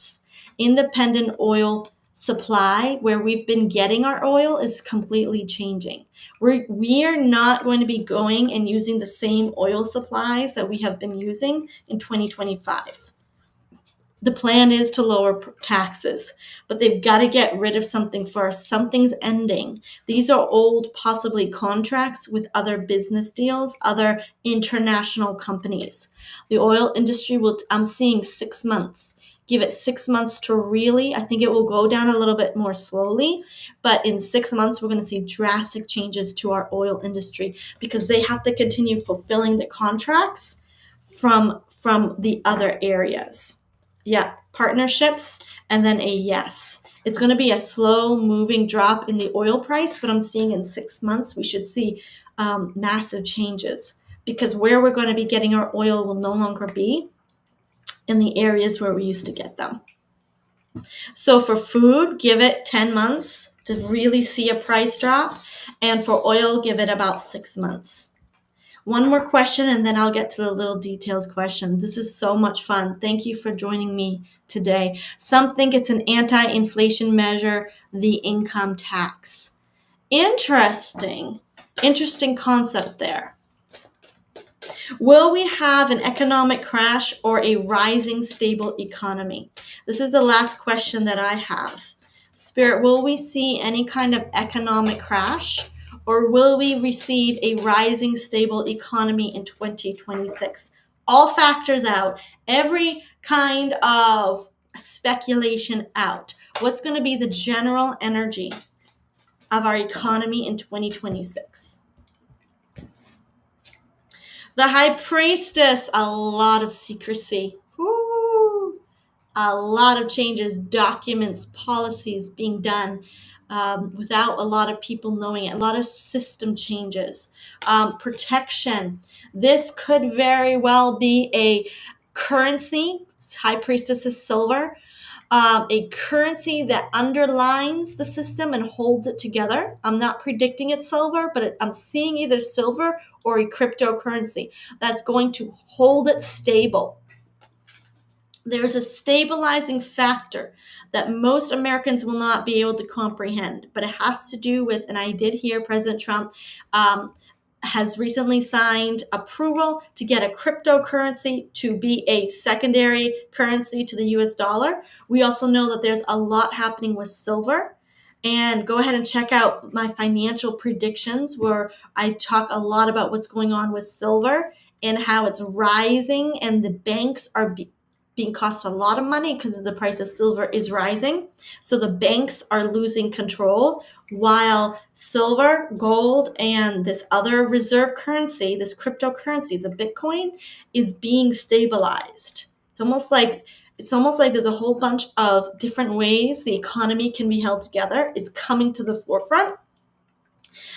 oil supply, where we've been getting our oil, is completely changing. We are not going to be going and using the same oil supplies that we have been using in 2025. The plan is to lower taxes, but they've got to get rid of something first. Something's ending. These are old, possibly contracts with other business deals, other international companies. The oil industry I'm seeing 6 months. Give it 6 months to really, I think it will go down a little bit more slowly, but in 6 months, we're going to see drastic changes to our oil industry because they have to continue fulfilling the contracts from the other areas. Yeah, partnerships, and then a yes. It's going to be a slow moving drop in the oil price, but I'm seeing in 6 months we should see massive changes because where we're going to be getting our oil will no longer be in the areas where we used to get them. So for food, give it 10 months to really see a price drop, and for oil, give it about 6 months. One more question, and then I'll get to the little details question. This is so much fun. Thank you for joining me today. Some think it's an anti-inflation measure, the income tax. Interesting concept there. Will we have an economic crash or a rising stable economy? This is the last question that I have. Spirit, will we see any kind of economic crash, or will we receive a rising, stable economy in 2026? All factors out, every kind of speculation out. What's going to be the general energy of our economy in 2026? The High Priestess, a lot of secrecy. Woo! A lot of changes, documents, policies being done without a lot of people knowing it, a lot of system changes, protection. This could very well be a currency. High Priestess is silver. A currency that underlines the system and holds it together. I'm not predicting it's silver, but I'm seeing either silver or a cryptocurrency that's going to hold it stable. There's a stabilizing factor that most Americans will not be able to comprehend, but it has to do with, and I did hear President Trump has recently signed approval to get a cryptocurrency to be a secondary currency to the US dollar. We also know that there's a lot happening with silver. And go ahead and check out my financial predictions, where I talk a lot about what's going on with silver and how it's rising, and the banks are being cost a lot of money because the price of silver is rising. So the banks are losing control, while silver, gold, and this other reserve currency, this cryptocurrency, the Bitcoin, is being stabilized. It's almost like there's a whole bunch of different ways the economy can be held together is coming to the forefront,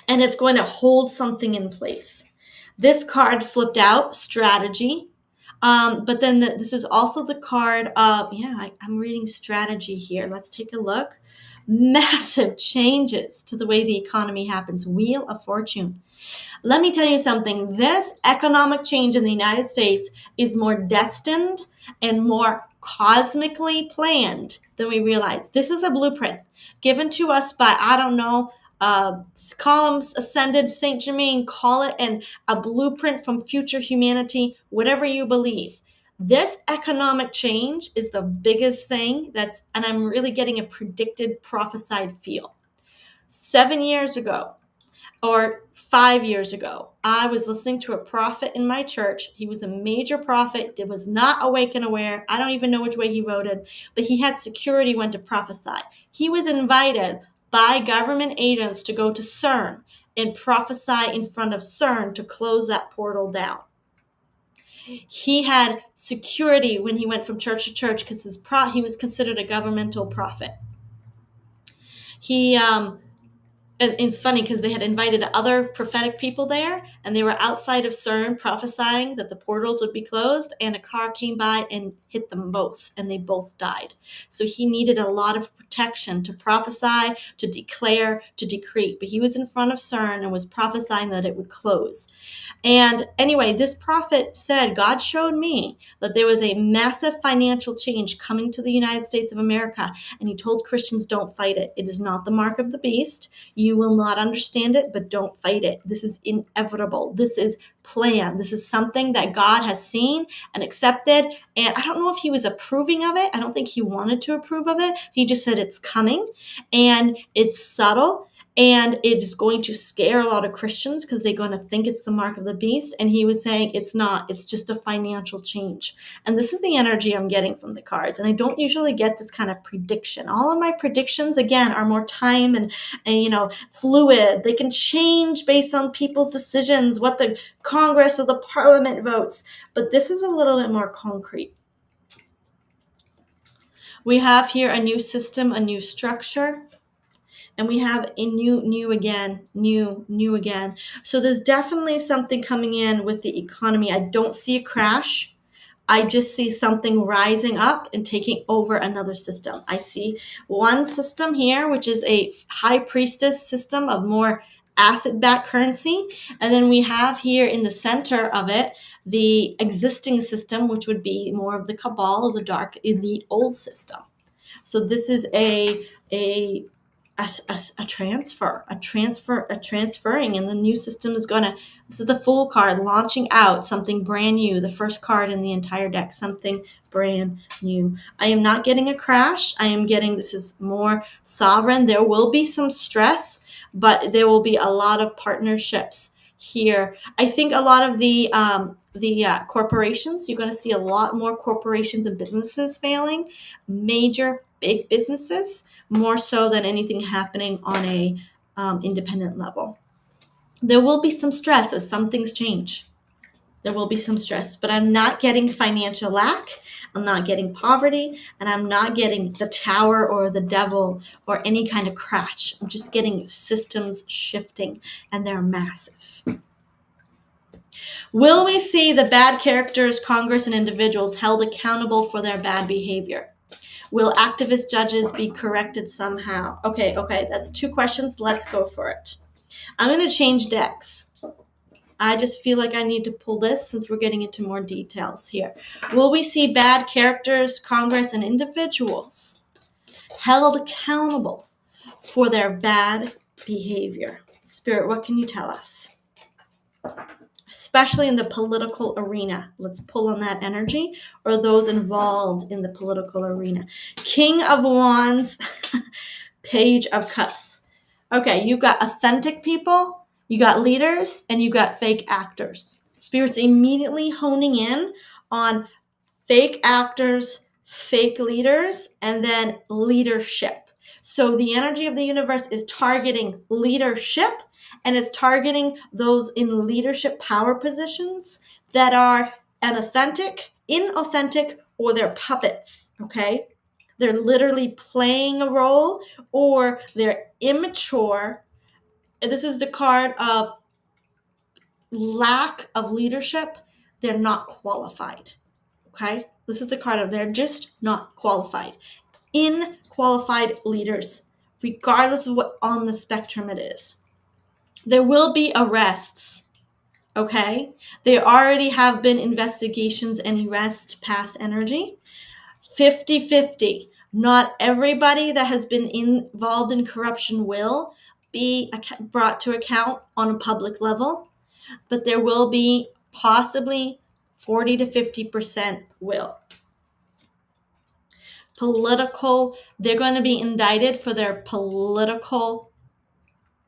and it's going to hold something in place. This card flipped out, strategy. But then this is also the card of, I'm reading strategy here. Let's take a look. Massive changes to the way the economy happens. Wheel of Fortune. Let me tell you something. This economic change in the United States is more destined and more cosmically planned than we realize. This is a blueprint given to us by, I don't know, columns ascended Saint Germain, call it, and a blueprint from future humanity, whatever you believe. This economic change is the biggest thing and I'm really getting a predicted, prophesied feel. 7 years ago, or 5 years ago, I was listening to a prophet in my church. He was a major prophet that was not awake and aware. I don't even know which way he wrote it, but he had security when to prophesy. He was invited by government agents to go to CERN and prophesy in front of CERN to close that portal down. He had security when he went from church to church because he was considered a governmental prophet. And it's funny because they had invited other prophetic people there, and they were outside of CERN prophesying that the portals would be closed, and a car came by and hit them both, and they both died. So he needed a lot of protection to prophesy, to declare, to decree. But he was in front of CERN and was prophesying that it would close. And anyway, this prophet said, God showed me that there was a massive financial change coming to the United States of America. And he told Christians, don't fight it. It is not the mark of the beast. You will not understand it, but don't fight it. This is inevitable. This is planned. This is something that God has seen and accepted. And I don't know if he was approving of it. I don't think he wanted to approve of it. He just said it's coming, and it's subtle. And it is going to scare a lot of Christians because they're going to think it's the mark of the beast. And he was saying it's not. It's just a financial change. And this is the energy I'm getting from the cards. And I don't usually get this kind of prediction. All of my predictions, again, are more time and fluid. They can change based on people's decisions, what the Congress or the Parliament votes. But this is a little bit more concrete. We have here a new system, a new structure. And we have a new again. So there's definitely something coming in with the economy. I don't see a crash. I just see something rising up and taking over another system. I see one system here, which is a high priestess system of more asset-backed currency. And then we have here in the center of it, the existing system, which would be more of the cabal, the dark elite old system. So this is a a transferring, and the new system is this is the Fool card, launching out something brand new, the first card in the entire deck, something brand new. I am not getting a crash. I am getting, this is more sovereign. There will be some stress, but there will be a lot of partnerships here. I think a lot of the corporations, you're going to see a lot more corporations and businesses failing, major big businesses, more so than anything happening on a independent level. There will be some stress as some things change. There will be some stress, but I'm not getting financial lack. I'm not getting poverty, and I'm not getting the tower or the devil or any kind of crash. I'm just getting systems shifting, and they're massive. Will we see the bad characters, Congress, and individuals held accountable for their bad behavior? Will activist judges be corrected somehow? Okay, that's 2 questions. Let's go for it. I'm going to change decks. I just feel like I need to pull this since we're getting into more details here. Will we see bad characters, Congress, and individuals held accountable for their bad behavior? Spirit, what can you tell us? Especially in the political arena. Let's pull on that energy, or those involved in the political arena. King of Wands, Page of Cups. Okay, you've got authentic people, you got leaders, and you got fake actors. Spirit's immediately honing in on fake actors, fake leaders, and then leadership. So the energy of the universe is targeting leadership, and it's targeting those in leadership power positions that are inauthentic, or they're puppets, okay? They're literally playing a role, or they're immature. And this is the card of lack of leadership. They're not qualified, okay? This is the card of they're just not qualified. Unqualified leaders, regardless of what on the spectrum it is. There will be arrests, okay? There already have been investigations and arrests past energy. 50-50. Not everybody that has been involved in corruption will be brought to account on a public level, but there will be possibly 40 to 50% will. Political, they're going to be indicted for their political,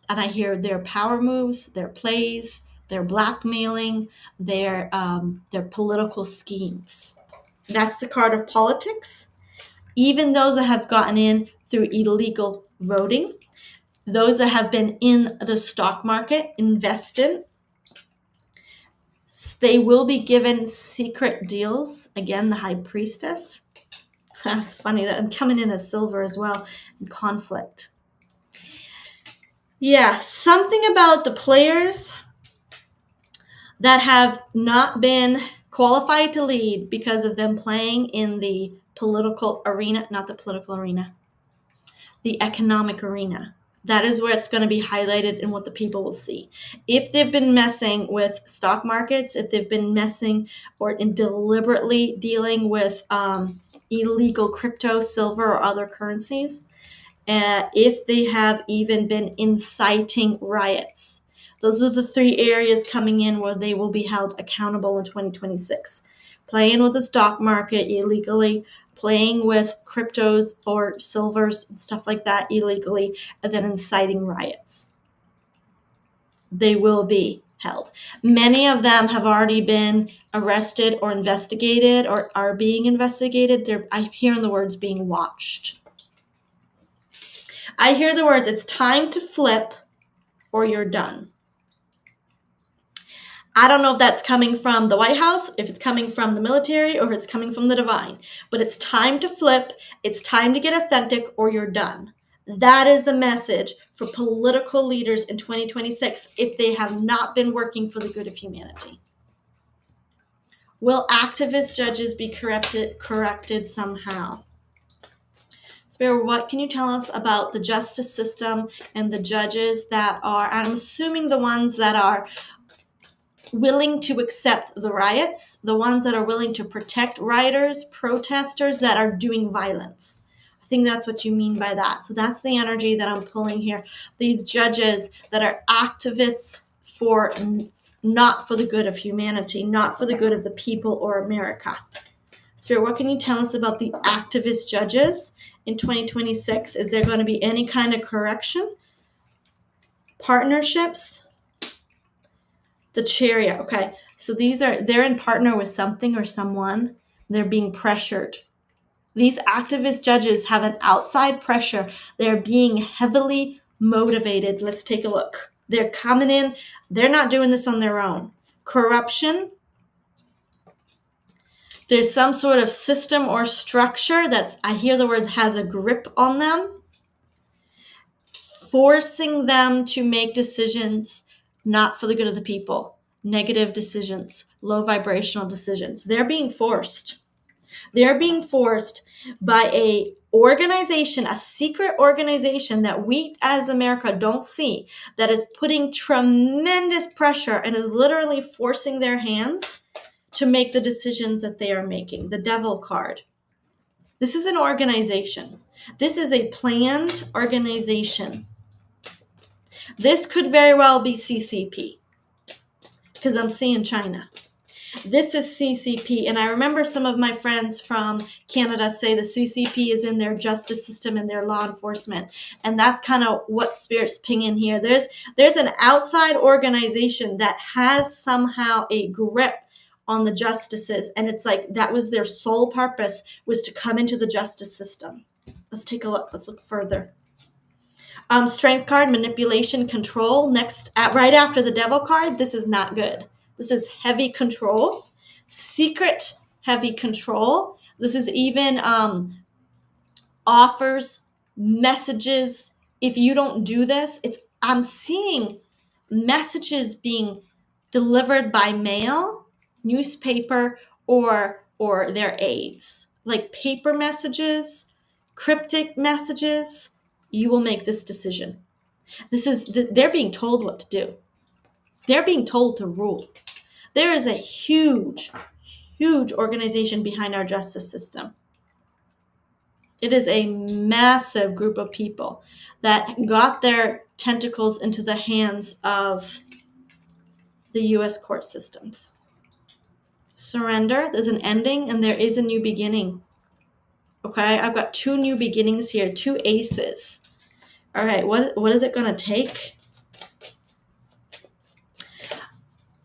and I hear their power moves, their plays, their blackmailing, their political schemes. That's the card of politics. Even those that have gotten in through illegal voting, those that have been in the stock market, invested, they will be given secret deals. Again, the High Priestess. That's funny that I'm coming in as silver as well, in conflict. Yeah, something about the players that have not been qualified to lead because of them playing in the political arena, not the political arena, the economic arena. That is where it's going to be highlighted and what the people will see. If they've been messing with stock markets, if they've been messing or deliberately dealing with illegal crypto, silver, or other currencies, if they have even been inciting riots. Those are the 3 areas coming in where they will be held accountable in 2026. Playing with the stock market illegally, playing with cryptos or silvers and stuff like that illegally, and then inciting riots. They will be held. Many of them have already been arrested or investigated or are being investigated. I'm hearing the words being watched. I hear the words, it's time to flip or you're done. I don't know if that's coming from the White House, if it's coming from the military, or if it's coming from the divine. But it's time to flip, it's time to get authentic, or you're done. That is the message for political leaders in 2026 if they have not been working for the good of humanity. Will activist judges be corrected somehow? Spirit, what can you tell us about the justice system and the judges that are, I'm assuming the ones that are willing to accept the riots, the ones that are willing to protect rioters, protesters that are doing violence. I I think that's what you mean by that. So that's the energy that I'm pulling here. These judges that are activists for not for the good of humanity, not for the good of the people or America. Spirit, what can you tell us about the activist judges in 2026? Is there going to be any kind of correction? Partnerships? The Chariot. Okay. So they're in partner with something or someone. They're being pressured. These activist judges have an outside pressure. They're being heavily motivated. Let's take a look. They're coming in. They're not doing this on their own. Corruption. There's some sort of system or structure that's, I hear the word, has a grip on them, forcing them to make decisions not for the good of the people. Negative decisions, low vibrational decisions. They're being forced. They're being forced by a organization, a secret organization that we as America don't see, that is putting tremendous pressure and is literally forcing their hands to make the decisions that they are making. The Devil card. This is an organization. This is a planned organization. This could very well be CCP because I'm seeing China. This is CCP, and I remember some of my friends from Canada say the CCP is in their justice system and their law enforcement, and that's kind of what Spirit's pinging here. There's an outside organization that has somehow a grip on the justices, and it's like that was their sole purpose, was to come into the justice system. Let's take a look. Let's look further. Strength card, manipulation, control. Next, right after the Devil card, this is not good. This is heavy control, secret heavy control. This is even offers, messages. If you don't do this, I'm seeing messages being delivered by mail, newspaper, or their aides, like paper messages, cryptic messages. You will make this decision. They're being told what to do. They're being told to rule. There is a huge, huge organization behind our justice system. It is a massive group of people that got their tentacles into the hands of the U.S. court systems. Surrender, there's an ending and there is a new beginning. Okay, I've got two new beginnings here, two aces. All right, what is it going to take?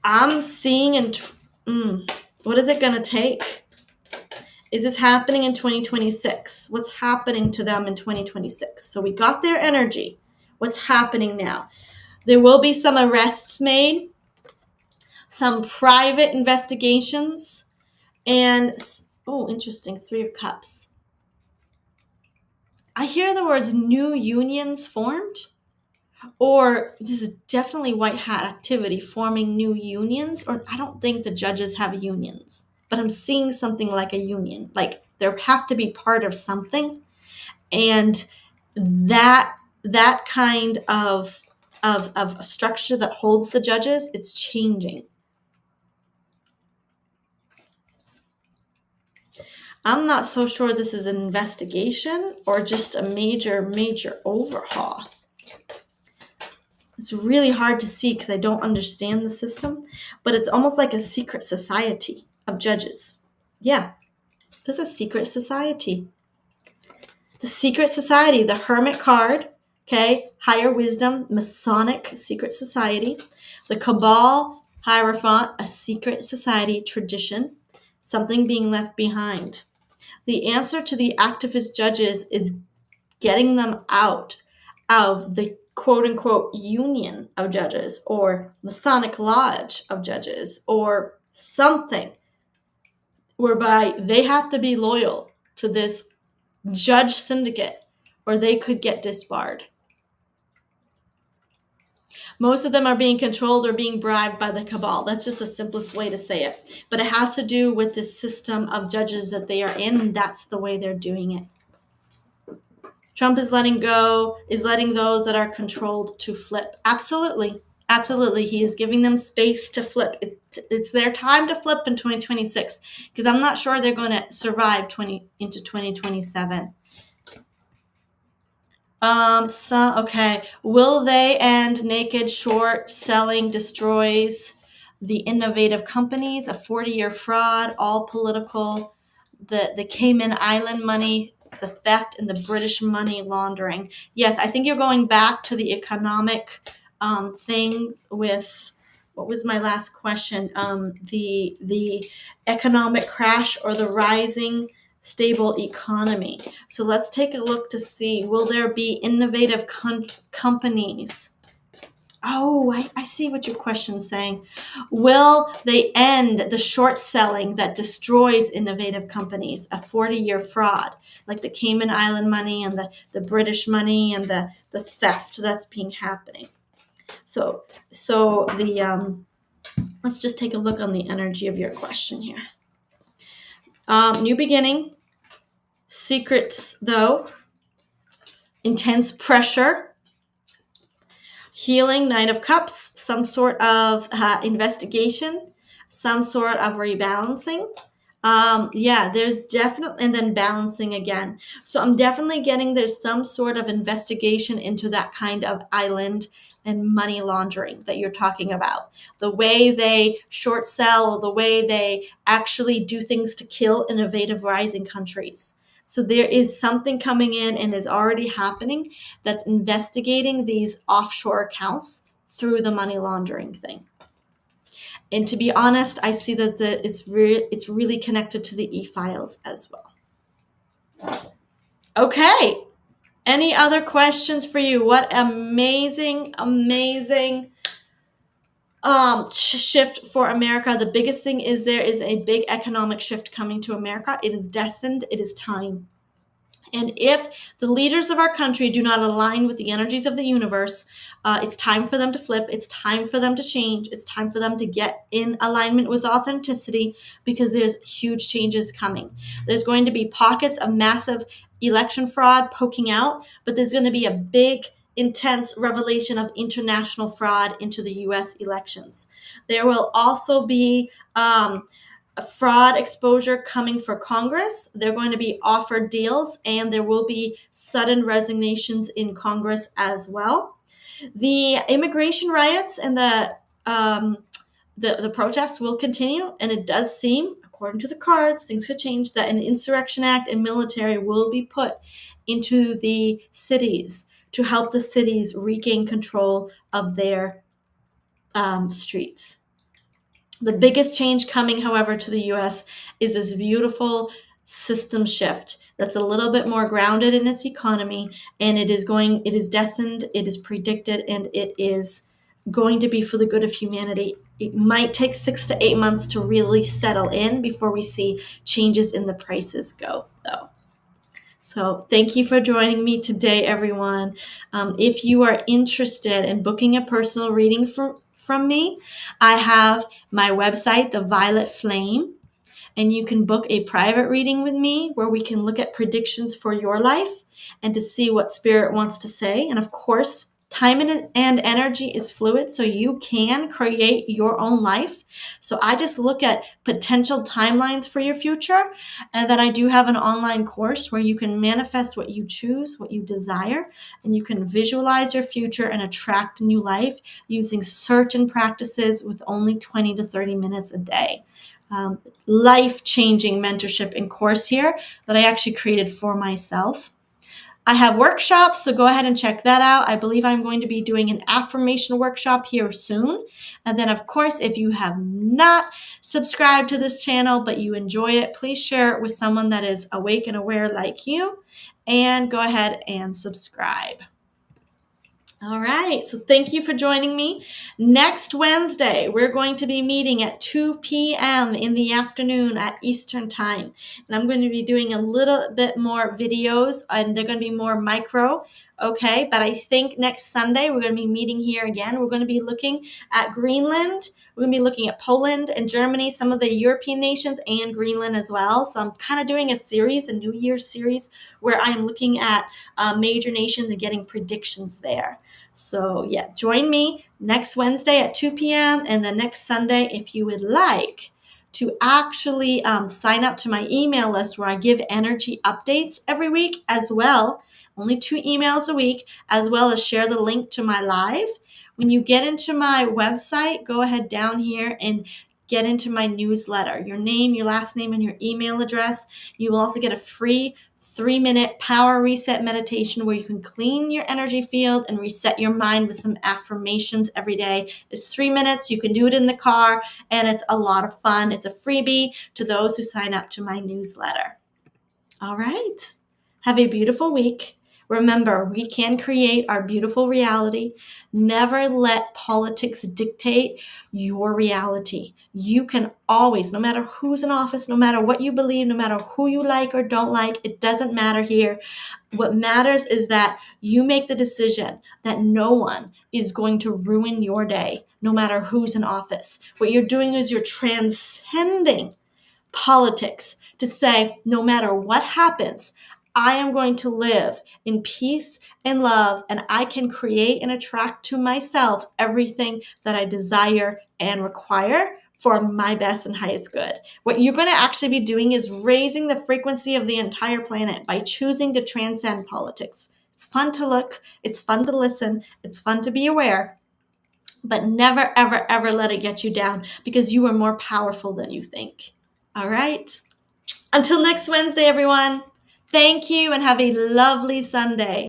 I'm seeing what is it going to take? Is this happening in 2026? What's happening to them in 2026? So we got their energy. What's happening now? There will be some arrests made, some private investigations, and, oh, interesting, 3 of Cups. I hear the words new unions formed. Or this is definitely white hat activity, forming new unions. Or I don't think the judges have unions, but I'm seeing something like a union. Like they have to be part of something, and that kind of structure that holds the judges, it's changing. I'm not so sure this is an investigation or just a major overhaul. It's really hard to see because I don't understand the system, but it's almost like a secret society of judges. Yeah, there's a secret society. The secret society, the Hermit card, okay, higher wisdom, Masonic secret society. The Cabal, Hierophant, a secret society tradition, something being left behind. The answer to the activist judges is getting them out of the quote-unquote union of judges or Masonic lodge of judges or something whereby they have to be loyal to this judge syndicate or they could get disbarred. Most of them are being controlled or being bribed by the cabal. That's just the simplest way to say it. But it has to do with the system of judges that they are in, and that's the way they're doing it. Trump is letting those that are controlled to flip. Absolutely. Absolutely. He is giving them space to flip. It's their time to flip in 2026 because I'm not sure they're going to survive into 2027. Okay. Will they end naked short selling destroys the innovative companies, a 40-year fraud, all political, the Cayman Island money, the theft, and the British money laundering. Yes, I think you're going back to the economic things with what was my last question? The economic crash or the rising stable economy. So let's take a look to see, will there be innovative companies? Oh, I see what your question's saying. Will they end the short selling that destroys innovative companies, a 40-year fraud, like the Cayman Island money and the British money and the theft that's been happening? So let's just take a look on the energy of your question here. New beginning, secrets though, intense pressure, healing, Knight of Cups, some sort of investigation, some sort of rebalancing. There's definitely, and then balancing again. So I'm definitely getting there's some sort of investigation into that kind of island and money laundering that you're talking about. The way they short sell, the way they actually do things to kill innovative rising countries. So there is something coming in and is already happening that's investigating these offshore accounts through the money laundering thing. And to be honest, I see that it's really connected to the e-files as well. Okay. Any other questions for you? What amazing shift for America. The biggest thing is there is a big economic shift coming to America. It is destined. It is time. And if the leaders of our country do not align with the energies of the universe, it's time for them to flip. It's time for them to change. It's time for them to get in alignment with authenticity, because there's huge changes coming. There's going to be pockets of massive election fraud poking out, but there's going to be a big, intense revelation of international fraud into the U.S. elections. There will also be a fraud exposure coming for Congress. They're going to be offered deals, and there will be sudden resignations in Congress as well. The immigration riots and the protests will continue, and it does seem, according to the cards, things could change, that an Insurrection Act and military will be put into the cities to help the cities regain control of their streets. The biggest change coming, however, to the U.S. is this beautiful system shift that's a little bit more grounded in its economy, and it is destined, it is predicted, and it is going to be for the good of humanity. It might take 6 to 8 months to really settle in before we see changes in the prices go, though. So thank you for joining me today, everyone. If you are interested in booking a personal reading from me, I have my website, The Violet Flame, and you can book a private reading with me where we can look at predictions for your life and to see what Spirit wants to say. And of course, time and energy is fluid, so you can create your own life. So I just look at potential timelines for your future. And then I do have an online course where you can manifest what you choose, what you desire, and you can visualize your future and attract a new life using certain practices with only 20 to 30 minutes a day. Life-changing mentorship and course here that I actually created for myself. I have workshops, so go ahead and check that out. I believe I'm going to be doing an affirmation workshop here soon. And then, of course, if you have not subscribed to this channel, but you enjoy it, please share it with someone that is awake and aware like you. And go ahead and subscribe. All right, so thank you for joining me. Next Wednesday, we're going to be meeting at 2 p.m. in the afternoon at Eastern Time. And I'm going to be doing a little bit more videos, and they're going to be more micro, okay? But I think next Sunday, we're going to be meeting here again. We're going to be looking at Greenland. We're going to be looking at Poland and Germany, some of the European nations, and Greenland as well. So I'm kind of doing a series, a New Year's series, where I'm looking at major nations and getting predictions there. So yeah, join me next Wednesday at 2 p.m. and the next Sunday, if you would like to actually sign up to my email list where I give energy updates every week as well. Only 2 emails a week, as well as share the link to my live. When you get into my website, go ahead down here and get into my newsletter. Your name, your last name, and your email address. You will also get a free 3-minute power reset meditation where you can clean your energy field and reset your mind with some affirmations every day. It's 3 minutes. You can do it in the car, and it's a lot of fun. It's a freebie to those who sign up to my newsletter. All right. Have a beautiful week. Remember, we can create our beautiful reality. Never let politics dictate your reality. You can always, no matter who's in office, no matter what you believe, no matter who you like or don't like, it doesn't matter here. What matters is that you make the decision that no one is going to ruin your day, no matter who's in office. What you're doing is you're transcending politics to say, no matter what happens, I am going to live in peace and love, and I can create and attract to myself everything that I desire and require for my best and highest good. What you're going to actually be doing is raising the frequency of the entire planet by choosing to transcend politics. It's fun to look, it's fun to listen, it's fun to be aware, but never, ever, ever let it get you down, because you are more powerful than you think. All right. Until next Wednesday, everyone. Thank you and have a lovely Sunday.